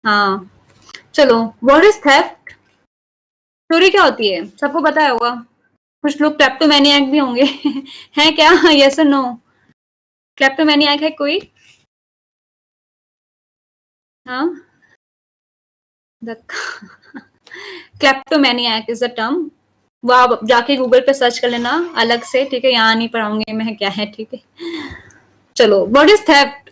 हाँ, चलो, व्हाट इज थेफ्ट, चोरी क्या होती है, सबको पता होगा, कुछ लोग क्लेप्टोमैनियाक भी होंगे। है क्या, यस और नो, क्लेप्टोमैनियाक है कोई? हाँ, क्लेप्टोमैनियाक इज अ टर्म, वो आप जाके गूगल पे सर्च कर लेना अलग से, ठीक है, यहाँ नहीं पढ़ाऊंगी मैं क्या है, ठीक है। चलो, व्हाट इज थेफ्ट,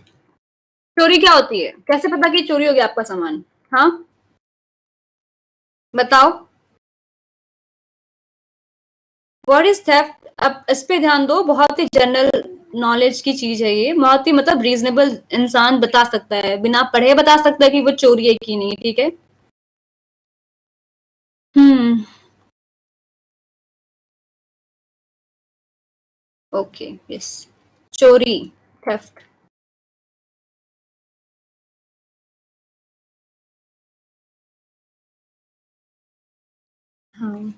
चोरी क्या होती है, कैसे पता कि चोरी हो गया आपका सामान, हाँ बताओ, व्हाट इज थेफ्ट। अब इस पे ध्यान दो, बहुत ही जनरल नॉलेज की चीज है ये, बहुत ही मतलब रीजनेबल इंसान बता सकता है, बिना पढ़े बता सकता है कि वो चोरी है कि नहीं, ठीक है। हम्म, ओके, यस, चोरी, थेफ्ट, हाँ,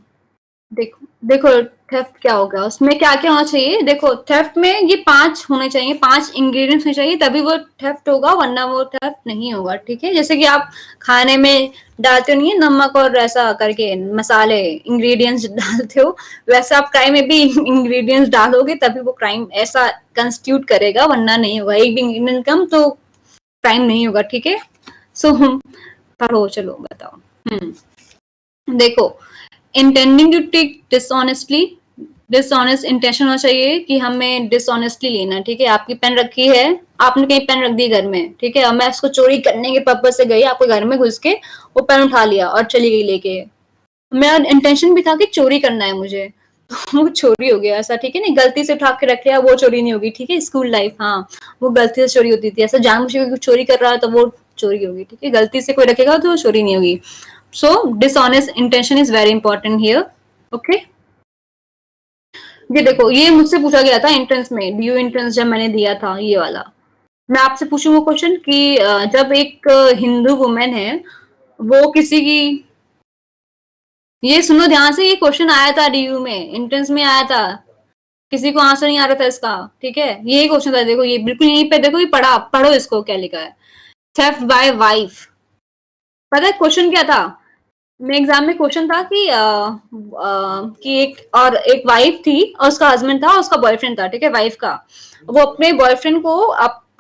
देखो देखो, थेफ्ट क्या होगा, उसमें क्या क्या होना चाहिए, देखो थेफ्ट में ये 5 होने चाहिए, 5 इंग्रेडिएंट्स होने चाहिए, तभी वो थेफ्ट होगा, वरना वो थेफ्ट नहीं होगा, ठीक है। जैसे कि आप खाने में डालते नहीं है नमक और ऐसा करके मसाले इंग्रेडिएंट्स डालते हो, वैसा आप क्राइम में भी इंग्रेडिएंट्स डालोगे तभी वो क्राइम ऐसा कंस्टिट्यूट करेगा, वरना नहीं होगा, एक भी इंग्रेडिएंट कम तो क्राइम नहीं होगा, ठीक है। सो पढ़ो, चलो बताओ। देखो, intending to take dishonestly, dishonest intention होना चाहिए कि हमें डिसऑनेस्टली लेना, ठीक है। आपकी पेन रखी है, आपने कहीं पेन रख दी घर में, ठीक है, और मैं इसको चोरी करने के पर्पज से गई आपके घर में घुस के, वो पेन उठा लिया और चली गई लेके, मेरा इंटेंशन भी था कि चोरी करना है मुझे, तो वो चोरी हो गया ऐसा, ठीक है, नहीं गलती से उठा के रख लिया, वो चोरी नहीं होगी, ठीक है। स्कूल लाइफ, हाँ, वो गलती से चोरी होती थी, ऐसा जानबूझ के चोरी कर रहा है तो वो चोरी होगी, ठीक है, गलती से कोई रखेगा तो वो चोरी नहीं होगी। So dishonest intention is very important here. Okay. ये देखो, ये मुझसे पूछा गया था एंट्रेंस में, डीयू एंट्रेंस जब मैंने दिया था ये वाला, मैं आपसे पूछूंगा क्वेश्चन कि जब एक हिंदू वुमेन है, वो किसी की ये सुनो ध्यान से, ये क्वेश्चन आया था डीयू में, एंट्रेंस में आया था, किसी को आंसर नहीं आ रहा था इसका, ठीक है। ये क्वेश्चन था, देखो ये बिल्कुल यहीं पे, देखो ये पढ़ो इसको क्या लिखा है, थेफ्ट बाय वाइफ। पता है क्वेश्चन क्या था, मेरे एग्जाम में क्वेश्चन था कि एक वाइफ थी और उसका हस्बैंड था, उसका बॉयफ्रेंड था, ठीक है, वाइफ का। वो अपने बॉयफ्रेंड को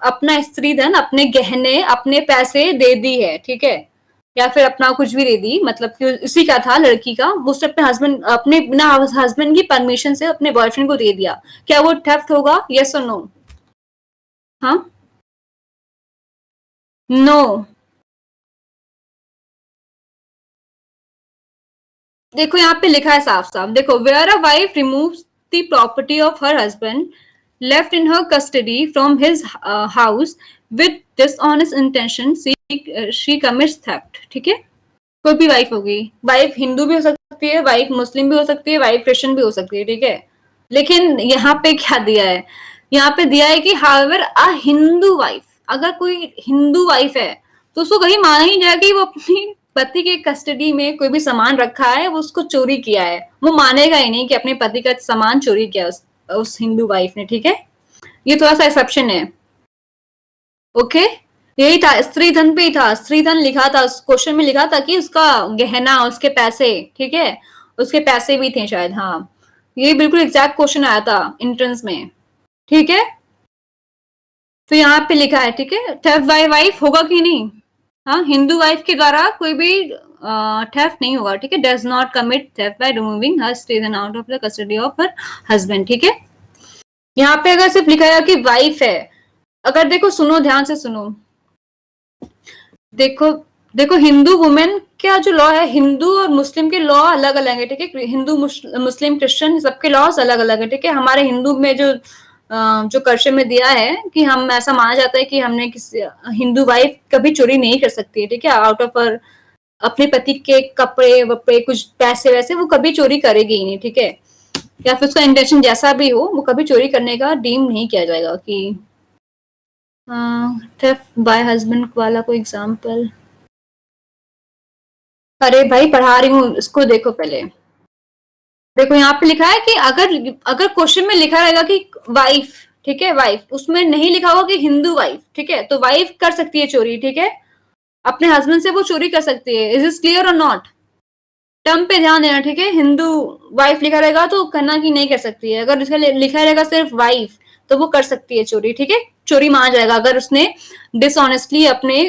अपना स्त्री धन, अपने गहने, अपने पैसे दे दी है, ठीक है, या फिर अपना कुछ भी दे दी, मतलब कि उसी का था, लड़की का, उसने अपने हस्बैंड, अपने बिना हस्बैंड की परमिशन से अपने बॉयफ्रेंड को दे दिया। क्या वो थेफ्ट होगा, यस और नो? हाँ, नो। देखो यहाँ पे लिखा है साफ साफ, देखो, where a wife removes the property of her husband left in her custody from his house with dishonest intention, she commits theft, ठीक है। कोई भी वाइफ होगी, वाइफ हिंदू भी हो सकती है, वाइफ मुस्लिम भी हो सकती है, वाइफ क्रिश्चियन भी हो सकती है, ठीक है। लेकिन यहाँ पे क्या दिया है, यहाँ पे दिया है कि हाउएवर अ हिंदू वाइफ, अगर कोई हिंदू वाइफ है तो उसको कहीं माना ही जाएगा कि वो अपनी पति के कस्टडी में कोई भी सामान रखा है, वो उसको चोरी किया है, वो मानेगा ही नहीं कि अपने पति का सामान चोरी किया उस हिंदू वाइफ ने, ठीक है। ये थोड़ा सा एक्सेप्शन है, ओके। यही था, स्त्री धन पे ही था, स्त्री धन लिखा था उस क्वेश्चन में, लिखा था कि उसका गहना, उसके पैसे, ठीक है, उसके पैसे भी थे शायद, हाँ। ये बिल्कुल एग्जैक्ट क्वेश्चन आया था एंट्रेंस में, ठीक है। तो यहाँ पे लिखा है, ठीक है, थेफ्ट बाय वाइफ होगा कि नहीं, हाँ, हिंदू वाइफ के द्वारा कोई भी थेफ्ट नहीं होगा, ठीक है, does not commit theft by removing her stridhan out of the custody of her husband, ठीक है। यहाँ पे अगर सिर्फ लिखा है कि वाइफ है, अगर देखो सुनो ध्यान से सुनो, देखो देखो, हिंदू वुमेन का जो लॉ है, हिंदू और मुस्लिम के लॉ अलग अलग है, ठीक है, हिंदू मुस्लिम क्रिश्चियन सबके लॉज अलग अलग है, ठीक है। हमारे हिंदू में जो कल्चर में दिया है कि हम, ऐसा माना जाता है कि हमने किसी हिंदू वाइफ कभी चोरी नहीं कर सकती है, ठीक है, आउट ऑफ हर, अपने पति के कपड़े वपड़े, कुछ पैसे वैसे वो कभी चोरी करेगी ही नहीं, ठीक है। या फिर उसका इंटेंशन जैसा भी हो, वो कभी चोरी करने का डीम नहीं किया जाएगा। कि थेफ्ट बाय हस्बैंड वाला कोई एग्जांपल, अरे भाई पढ़ा रही हूँ, इसको देखो पहले, देखो यहाँ पे लिखा है कि अगर अगर क्वेश्चन में लिखा रहेगा कि वाइफ, ठीक है, वाइफ, उसमें नहीं लिखा होगा कि हिंदू वाइफ, ठीक है, तो वाइफ कर सकती है चोरी, ठीक है, अपने हस्बैंड से वो चोरी कर सकती है। इज इज क्लियर और नॉट? टर्म पे ध्यान देना, ठीक है, हिंदू वाइफ लिखा रहेगा तो करना की नहीं कर सकती है, अगर इसका लिखा रहेगा सिर्फ वाइफ तो वो कर सकती है चोरी, ठीक है, चोरी माना जाएगा अगर उसने डिसऑनेस्टली अपने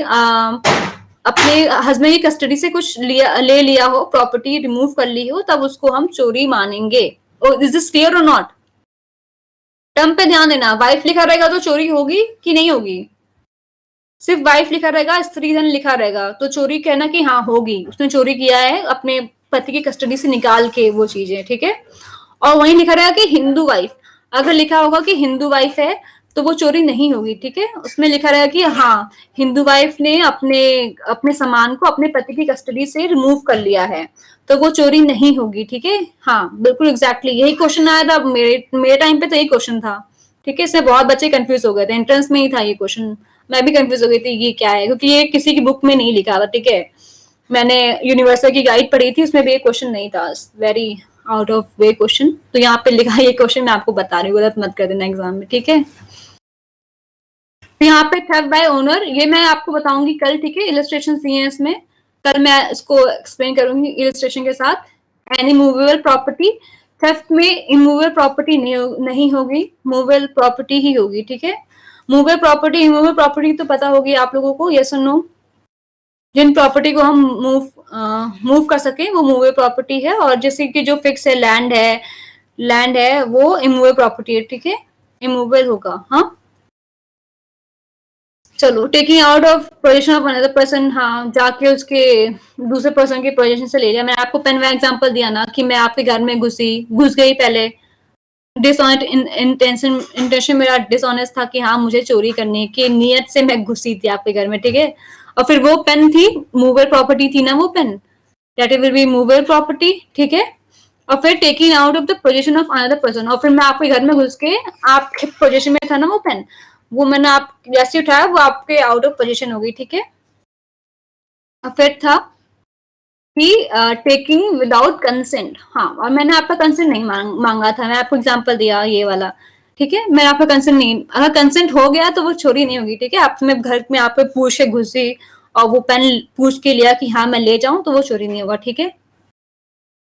हस्बैंड की कस्टडी से कुछ ले लिया हो, प्रॉपर्टी रिमूव कर ली हो, तब उसको हम चोरी मानेंगे। इज दिस क्लियर और नॉट? टर्म पे ध्यान देना, वाइफ लिखा रहेगा तो चोरी होगी कि नहीं होगी, सिर्फ वाइफ लिखा रहेगा, स्त्री धन लिखा रहेगा तो चोरी कहना कि हाँ होगी, उसने चोरी किया है अपने पति की कस्टडी से निकाल के वो चीजें, ठीक है। और वहीं लिखा रहेगा कि हिंदू वाइफ, अगर लिखा होगा कि हिंदू वाइफ है तो वो चोरी नहीं होगी, ठीक है, उसमें लिखा रहेगा कि हाँ हिंदू वाइफ ने अपने अपने सामान को अपने पति की कस्टडी से रिमूव कर लिया है, तो वो चोरी नहीं होगी, ठीक है। हाँ बिल्कुल एग्जैक्टली यही क्वेश्चन आया था मेरे टाइम पे, तो यही क्वेश्चन था, ठीक है। इसमें बहुत बच्चे कंफ्यूज हो गए थे, एंट्रेंस में ही था ये क्वेश्चन, मैं भी कंफ्यूज हो गई थी ये क्या है, क्योंकि ये किसी की बुक में नहीं लिखा था, ठीक है। मैंने यूनिवर्सल की गाइड पढ़ी थी, उसमें भी ये क्वेश्चन नहीं था, very out of way question, तो यहाँ पे लिखा है ये क्वेश्चन, मैं आपको बता रही हूँ, गलत मत कर देना एग्जाम में, ठीक है। तो यहाँ पे थेफ्ट बाय ओनर, ये मैं आपको बताऊंगी कल, ठीक है, इलस्ट्रेशन दिए हैं इसमें, कल मैं इसको एक्सप्लेन करूंगी इलस्ट्रेशन के साथ। एनी मूवेबल प्रॉपर्टी, थेफ्ट में इमूवेबल प्रॉपर्टी नहीं होगी, मूवेबल प्रॉपर्टी ही होगी, ठीक है। मूवेबल प्रॉपर्टी, इमूवेबल प्रॉपर्टी तो पता होगी आप लोगों को, यस और नो? जिन प्रॉपर्टी को हम मूव कर सके वो मूवेबल प्रॉपर्टी है, और जैसे कि जो फिक्स है, लैंड है वो इमूवेबल प्रॉपर्टी है, ठीक है, इमूवेबल होगा, हाँ। चलो, taking out of position of another person, हाँ, जाके उसके दूसरे पर्सन के पोजीशन से ले लिया। मैंने आपको पेन में एग्जांपल दिया ना कि मैं आपके घर में घुस गई पहले, डिसऑनेस्ट इंटेंशन मेरा डिसऑनेस्ट था कि हाँ मुझे चोरी करने की नियत से मैं घुसी थी आपके घर में, ठीक है। और फिर वो पेन थी, मूवेबल प्रॉपर्टी थी ना वो pen, that will be movable property, ठीक है। और फिर taking out of the possession of another person, और फिर मैं आपके घर में घुस के आपके पोजीशन में था ना वो पेन, वो मैंने आप जैसे उठाया वो आपके आउट ऑफ पोजीशन हो गई, ठीक है। और फिर था कि टेकिंग विदाउट कंसेंट, हाँ, और मैंने आपका कंसेंट नहीं मांगा था, मैं आपको एग्जांपल दिया ये वाला, ठीक है, मैं आपका कंसेंट नहीं, अगर कंसेंट हो गया तो वो चोरी नहीं होगी, ठीक है, आप मैं घर में आप पे पूछ के घुसी और वो पेन पूछ के लिया कि हाँ मैं ले जाऊं, तो वो चोरी नहीं होगा, ठीक है।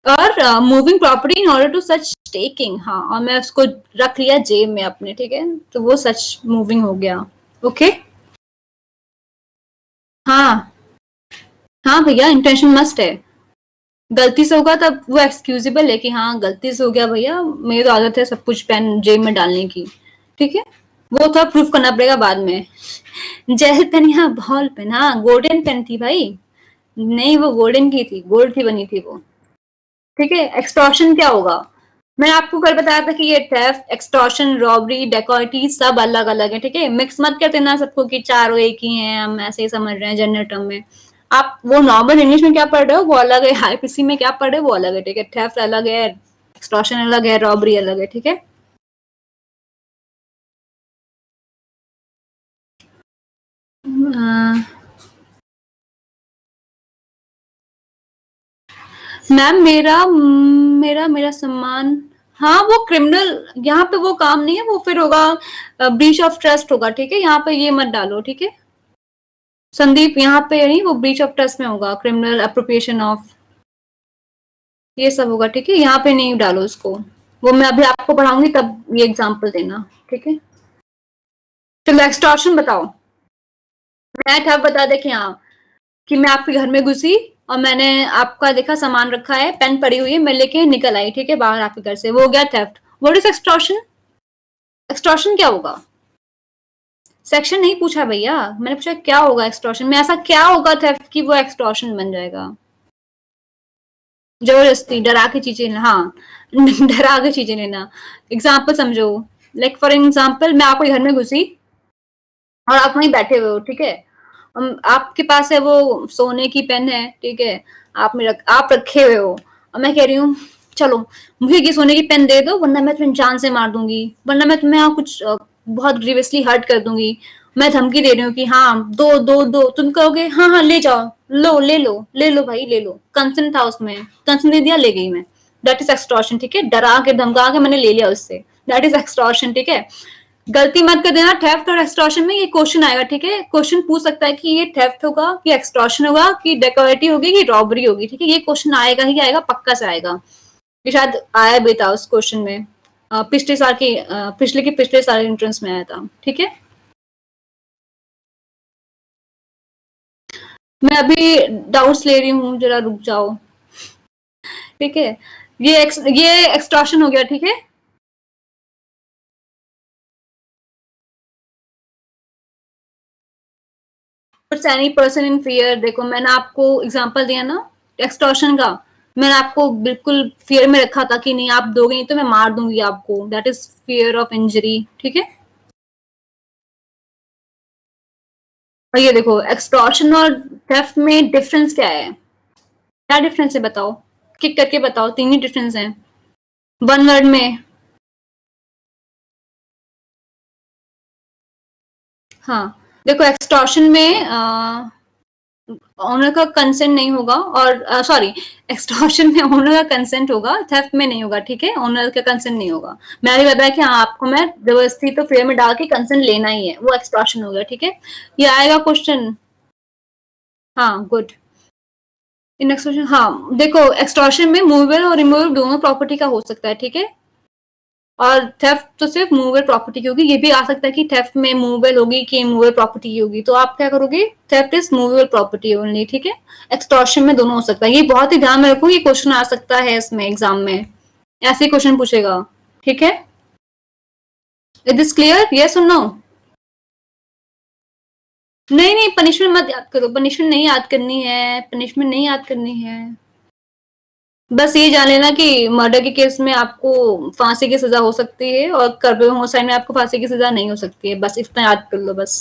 और moving property in order to such taking, हाँ, और मैं उसको रख लिया जेब में अपने, ठीक है, तो वो सच मूविंग हो गया। ओके, हाँ हाँ भैया, इंटेंशन मस्ट है, गलती से होगा तब वो एक्सक्यूजेबल है कि हाँ गलती से हो गया भैया, मेरी तो आदत है सब कुछ पेन जेब में डालने की, ठीक है, वो थोड़ा प्रूफ करना पड़ेगा बाद में। जेल पेन, यहाँ बॉल पेन, हाँ गोल्डन पेन थी भाई, नहीं वो गोल्डन की थी, गोल्ड की बनी थी वो, ठीक है। एक्सटॉर्शन क्या होगा, मैं आपको कल बताया था कि ये थेफ्ट, एक्सटॉर्शन, रॉबरी, डेकोइटी सब अलग अलग है, ठीक है, मिक्स मत कर देना सबको कि चारों एक ही हैं, हम ऐसे ही समझ रहे हैं जनरल टर्म में। आप वो नॉर्मल इंग्लिश में क्या पढ़ रहे हो वो अलग है, आईपीसी में क्या पढ़ रहे हो वो अलग है, ठीक है, थेफ्ट अलग है, एक्सटॉर्शन अलग है, रॉबरी अलग है, ठीक है। मैम मेरा मेरा मेरा सम्मान, हाँ वो क्रिमिनल, यहाँ पे वो काम नहीं है, वो फिर होगा ब्रीच ऑफ ट्रस्ट होगा, ठीक है, यहाँ पे ये मत डालो, ठीक है संदीप, यहाँ पे नहीं, वो ब्रीच ऑफ ट्रस्ट में होगा, क्रिमिनल अप्रोप्रिएशन ऑफ, ये सब होगा, ठीक है, यहाँ पे नहीं डालो इसको, वो मैं अभी आपको पढ़ाऊंगी तब ये एग्जाम्पल देना, ठीक है। चलो एक्सटॉर्शन बताओ, मैं ठग बता दे कि हाँ, कि मैं आपके घर में घुसी और मैंने आपका देखा सामान रखा है, पेन पड़ी हुई है, मैं लेके निकल आई, ठीक है, बाहर आपके घर से, वो हो गया theft. What is extortion, extortion क्या होगा, सेक्शन नहीं पूछा भैया, मैंने पूछा क्या होगा एक्सटॉर्शन में, ऐसा क्या होगा थेफ्ट की वो एक्सटॉर्शन बन जाएगा, जबरदस्ती डरा के चीजें, हाँ डरा के चीजें लेना। एग्जाम्पल समझो, लाइक फॉर एग्जाम्पल मैं आपके घर में घुसी और आप वहीं बैठे हुए हो, ठीक है, आपके पास है वो सोने की पेन है, ठीक है, आप रखे हुए हो, और मैं कह रही हूँ चलो मुझे ये सोने की पेन दे दो वरना मैं तुम्हें जान से मार दूंगी, वरना मैं तुम्हें यहाँ कुछ बहुत ग्रीवियसली हर्ट कर दूंगी, मैं धमकी दे रही हूँ कि हाँ दो दो दो, तुम कहोगे हाँ हाँ ले जाओ, लो ले लो ले लो भाई ले लो, कंसेंट था उसमें, कंसेंट दे दिया ले गई मैं, दैट इज एक्सटॉर्शन, ठीक है, डरा के धमका के मैंने ले लिया उससे, दैट इज एक्सटॉर्शन, ठीक है। गलती मत कर देना, थेफ्ट और एक्सटॉर्शन में ये क्वेश्चन आएगा, ठीक है, क्वेश्चन पूछ सकता है कि ये थेफ्ट होगा कि एक्सटॉर्शन होगा कि डेकोरेटी होगी कि रॉबरी होगी, ठीक है, ये क्वेश्चन आएगा ही आएगा, पक्का से आएगा, ये शायद आया भी था उस क्वेश्चन में, पिछले साल की पिछले साल एंट्रेंस में आया था, ठीक है। मैं अभी डाउट्स ले रही हूँ, जरा रुक जाओ, ठीक है, ये एक्सटॉर्शन हो गया, ठीक है। एनी पर्सन इन फियर, देखो मैंने आपको एग्जांपल दिया ना एक्सटॉर्शन का, मैंने आपको बिल्कुल फियर में रखा था कि नहीं आप दोगे नहीं तो मैं मार दूंगी आपको, that is fear of injury, ठीक है। और ये देखो एक्सटॉर्शन और थेफ्ट में डिफरेंस क्या है, क्या डिफरेंस है बताओ, किक करके बताओ, तीन ही डिफरेंस है वन वर्ड में। हाँ देखो एक्सटॉर्शन में ओनर का कंसेंट नहीं होगा, और सॉरी एक्सटॉर्शन में ओनर का कंसेंट होगा, थेफ्ट में नहीं होगा, ठीक है, ओनर का कंसेंट नहीं होगा, मैं भी बताया कि हाँ आपको मैं जबरदस्ती तो फेयर में डाल के कंसेंट लेना ही है, वो एक्सटॉर्शन हो गया, ठीक है, ये आएगा क्वेश्चन, हाँ गुड। इन एक्सटॉर्शन, हाँ देखो एक्सटॉर्शन में मूवेबल और रिमूवेबल दोनों प्रॉपर्टी का हो सकता है, ठीक है, और थेफ्ट तो सिर्फ मूवेबल प्रॉपर्टी की होगी, ये भी आ सकता है कि थेफ्ट में मूवेबल होगी कि इमूवेबल प्रॉपर्टी की होगी, तो आप क्या करोगे, theft is movable property only, ठीक है, एक्सटॉर्शन में दोनों हो सकता है, ये बहुत ही ध्यान में रखो, ये क्वेश्चन आ सकता है इसमें एग्जाम में, ऐसे क्वेश्चन पूछेगा, ठीक है। इज दिस क्लियर, यस और नो? नहीं नहीं पनिशमेंट मत याद करो, पनिशमेंट नहीं याद करनी है, पनिशमेंट नहीं याद करनी है, बस ये जान लेना कि मर्डर के केस में आपको फांसी की सजा हो सकती है और कर्बे होमोसाइड में आपको फांसी की सजा नहीं हो सकती है, बस इतना याद कर लो बस।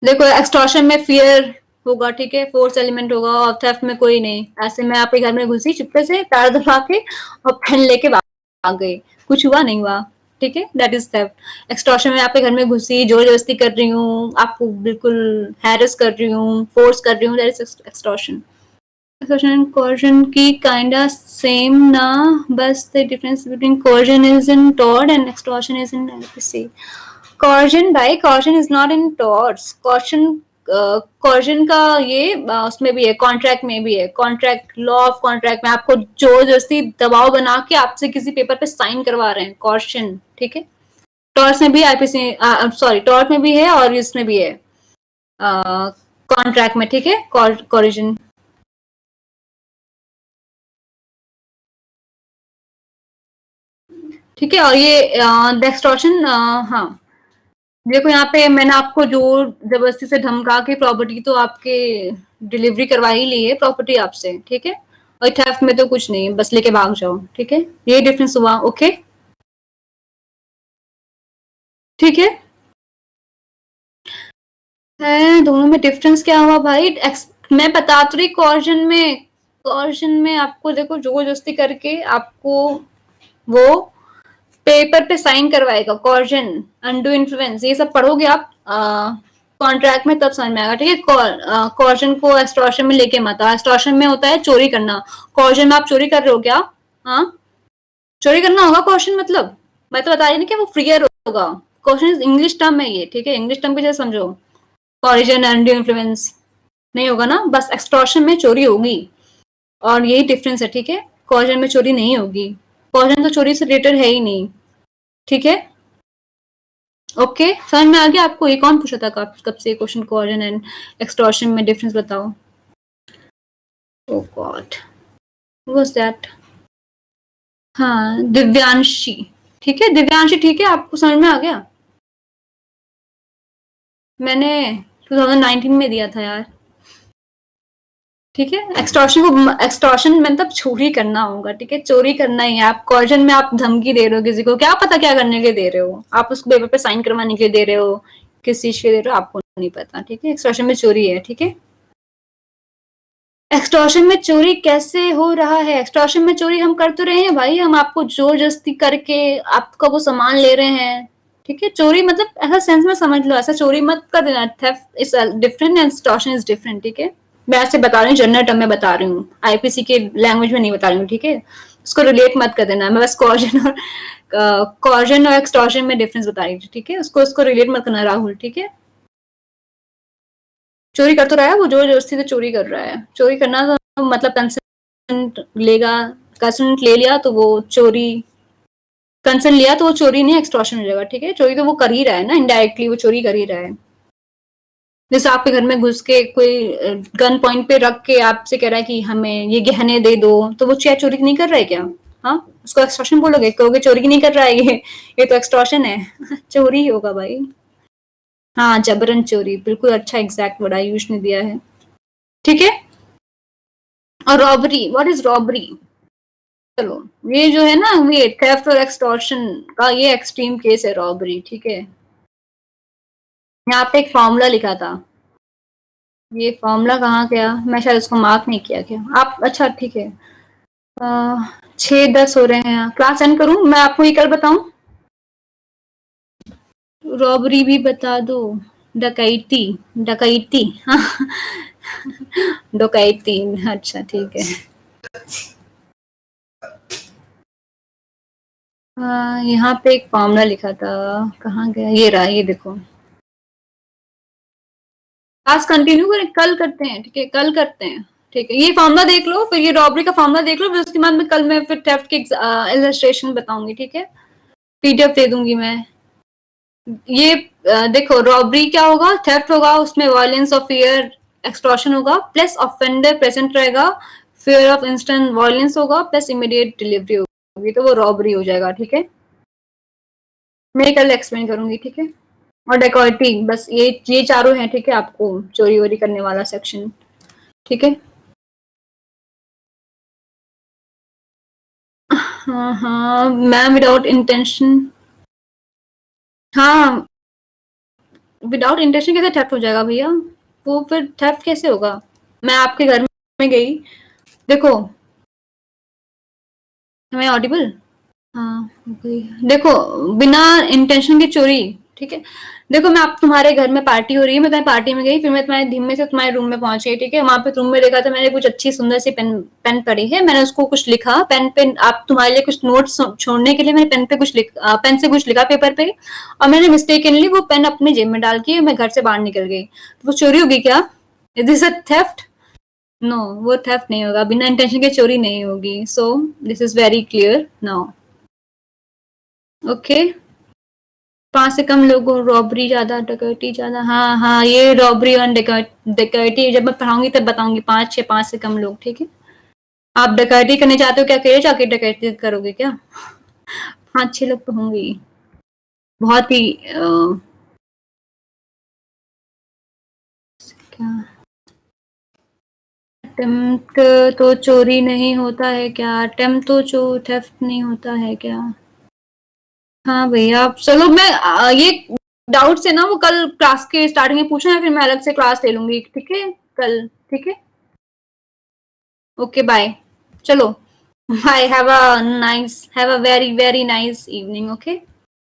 देखो एक्सटॉर्शन में फियर होगा, ठीक है, फोर्स एलिमेंट होगा, और थेफ्ट में कोई नहीं, ऐसे मैं आपके घर में घुसी चुपके से तार दबा के और पेन लेके भाग गई, कुछ हुआ नहीं हुआ, ठीक है, दैट इज थेफ्ट। एक्सटॉर्शन में आपके घर में घुसी, जोर जबरदस्ती कर रही हूँ, आपको बिल्कुल हैरेस कर रही हूँ, फोर्स कर रही हूँ, that is extortion. Extortion and coercion की kinda same ना, बस the difference between coercion is in tort and extortion is in IPC. Coercion भाई, coercion is not in torts. coercion का ये उसमें भी है, कॉन्ट्रैक्ट में भी है, कॉन्ट्रैक्ट, लॉ ऑफ कॉन्ट्रैक्ट में आपको जोर जबरदस्ती दबाव बना के आपसे किसी पेपर पे साइन करवा रहे हैं, कॉर्शन, ठीक है। टॉर्ट में भी आईपीसी, सॉरी टॉर्ट में भी है और इसमें भी है, कॉन्ट्रैक्ट में, ठीक है, कॉरिजन। ठीक है, और ये एक्सटॉर्शन, हाँ देखो यहाँ पे मैंने आपको जोर जबरदस्ती से धमका के प्रॉपर्टी तो आपके डिलीवरी करवा ही ली है प्रॉपर्टी आपसे, ठीक है, और थेफ्ट में तो कुछ नहीं, बस लेके भाग जाओ, ठीक है, ये डिफरेंस हुआ, ओके, ठीक है। दोनों में डिफरेंस क्या हुआ भाई, मैं बता तो रही, कॉर्जन में आपको देखो जोर जबरदस्ती करके आपको वो पेपर पे साइन करवाएगा, कॉर्जन, अनडू इन्फ्लुएंस, ये सब पढ़ोगे आप कॉन्ट्रैक्ट में, तब समझ में आएगा, ठीक है। कॉर्जन को एक्सटॉर्शन में लेके मत आओ, एक्सटॉर्शन में होता है चोरी करना, कॉर्जन में आप चोरी कर रहे हो क्या? हाँ, चोरी करना होगा कॉर्जन, मतलब मैं तो बता रही ना कि वो फ्रीयर होगा, कॉर्जन इंग्लिश टर्म है ये, ठीक है, इंग्लिश टर्म के जैसे समझो, कॉर्जन, अनडू इन्फ्लुएंस नहीं होगा ना, बस एक्सटॉर्शन में चोरी होगी, और यही डिफरेंस है, ठीक है, कॉर्जन में चोरी नहीं होगी, कॉर्जन तो चोरी से रिलेटेड है ही नहीं, ठीक है, ओके, समझ में आ गया आपको? ये कौन पूछा था कब से क्वेश्चन, कॉर्जन एंड एक्सटॉर्शन में डिफरेंस बताओ। ओह गॉड, व्हाट दैट? हाँ, दिव्यांशी, ठीक है, दिव्यांशी, ठीक है, आपको समझ में आ गया? मैंने 2019 में दिया था यार, ठीक है। एक्सटॉर्शन मतलब चोरी करना होगा, ठीक है, चोरी करना ही है। आप कॉर्जन में आप धमकी दे रहे हो किसी को, क्या पता क्या करने के लिए दे रहे हो, आप उसको पेपर पे साइन करवाने के लिए दे रहे हो, किस चीज के दे रहे हो आपको नहीं पता, ठीक है, एक्सटॉर्शन में चोरी है, ठीक है। एक्सटॉर्शन में चोरी कैसे हो रहा है? एक्सटॉर्शन में चोरी हम कर तो रहे हैं भाई, हम आपको जोर जबरदस्ती करके आपका वो सामान ले रहे हैं, ठीक है, चोरी मतलब ऐसा सेंस में समझ लो, ऐसा चोरी मत कर देना, theft is different and extortion is different, ठीक है। मैं ऐसे बता रही हूँ, जनरल टर्म में बता रही हूँ, आईपीसी के लैंग्वेज में नहीं बता रही हूँ, ठीक है, उसको रिलेट मत कर देना, मैं बस कॉर्जन और एक्सटॉर्शन में डिफरेंस बता रही थी, ठीक है, उसको रिलेट मत करना राहुल, ठीक है। चोरी कर तो रहा है वो, जोर जबरदस्ती से चोरी कर रहा है, चोरी करना तो मतलब कंसेंट लेगा, कंसेंट ले लिया तो वो चोरी, कंसेंट लिया तो वो चोरी नहीं, एक्सटॉर्शन हो जाएगा, ठीक है, चोरी तो वो कर ही रहा है ना, इनडायरेक्टली वो चोरी कर ही रहा है। जैसे आपके घर में घुस के कोई गन पॉइंट पे रख के आपसे कह रहा है कि हमें ये गहने दे दो, तो वो क्या चोरी नहीं कर रहा है क्या? हाँ, उसको एक्सटॉर्शन बोलोगे, कहोगे चोरी नहीं कर रहा है ये तो एक्सटॉर्शन है चोरी ही होगा भाई। हाँ, जबरन चोरी, बिल्कुल अच्छा एग्जैक्ट वर्ड आयुष ने दिया है, ठीक है। और रॉबरी, व्हाट इज रॉबरी? चलो, ये जो है ना, ये थेफ्ट और एक्सटॉर्शन का ये एक्सट्रीम केस है रॉबरी, ठीक है। यहाँ पे एक फॉर्मूला लिखा था, ये फॉर्मूला कहाँ गया, मैं शायद उसको मार्क नहीं किया क्या आप, अच्छा ठीक है, 6:10 हो रहे हैं, क्लास एंड करूं, मैं आपको ये कल बताऊं, रॉबरी भी बता दो, डकैती, डकैती, हाँ डकैती, अच्छा ठीक है। यहाँ पे एक फॉर्मूला लिखा था, कहाँ गया, ये रहा, ये देखो, क्लास कंटिन्यू करें, कल करते हैं, ठीक है, कल करते हैं, ठीक है, ये फॉर्मूला देख लो, फिर ये रॉबरी का फॉर्मूला देख लो, फिर उसके बाद में कल मैं फिर थेफ्ट के इलस्ट्रेशन बताऊंगी, ठीक है, पीडीएफ दे दूंगी मैं। ये देखो, रॉबरी क्या होगा, थेफ्ट होगा, उसमें वायलेंस ऑफ फियर, एक्सटॉर्शन होगा, प्लस ऑफेंडर प्रेजेंट रहेगा, फियर ऑफ इंस्टेंट वायलेंस होगा, प्लस इमीडिएट डिलीवरी होगी, तो वो रॉबरी हो जाएगा, ठीक है, मैं कल एक्सप्लेन करूंगी, ठीक है। और डेकॉइटी, बस ये चारों हैं, ठीक है, आपको चोरी वोरी करने वाला सेक्शन, ठीक है। हाँ हाँ मैम, विदाउट इंटेंशन, हाँ विदाउट इंटेंशन कैसे थेफ्ट हो जाएगा भैया, वो फिर थेफ्ट कैसे होगा? मैं आपके घर में गई, देखो, मैं ऑडिबल, हाँ देखो, बिना इंटेंशन की चोरी, ठीक है। देखो मैं, आप तुम्हारे घर में पार्टी हो रही है, मैं तुम्हारी पार्टी में गई, फिर मैं तुम्हारे धीमे से तुम्हारे रूम में पहुंची, ठीक है। वहां पे रूम में देखा था मैंने, कुछ अच्छी सुंदर सी पेन पेन पड़ी है, मैंने उसको कुछ लिखा पेन पे, आप तुम्हारे लिए कुछ नोट्स छोड़ने के लिए मैंने पेन पे कुछ पेन से कुछ लिखा पेपर पे, और मैंने मिस्टेकनली वो पेन अपनी जेब में डाल के मैं घर से बाहर निकल गई, तो वो चोरी होगी क्या? Is this a theft? No, वो थेफ्ट नहीं होगा, बिना इंटेंशन के चोरी नहीं होगी। So this is very clear now. Okay, 5 से कम लोगों, रॉबरी ज्यादा, डकैती ज्यादा। हाँ हाँ, ये रॉबरी और डकैती जब मैं पढ़ाऊंगी तब बताऊंगी। 5 से कम लोग, ठीक है। आप डकैती करने चाहते हो क्या? अकेले जाके डकैती करोगे क्या? 5-6 लोग तो होंगे ही, बहुत ही क्या, अटेम्प्ट तो चोरी नहीं होता है क्या? अटेम्प्ट तो थेफ्ट नहीं होता है क्या? हाँ भैया, आप चलो, मैं ये डाउट से ना वो कल क्लास के स्टार्टिंग में पूछना है, फिर मैं अलग से क्लास ले लूंगी, ठीक है कल, ठीक है। ओके बाय, चलो bye, have a very very nice evening, okay.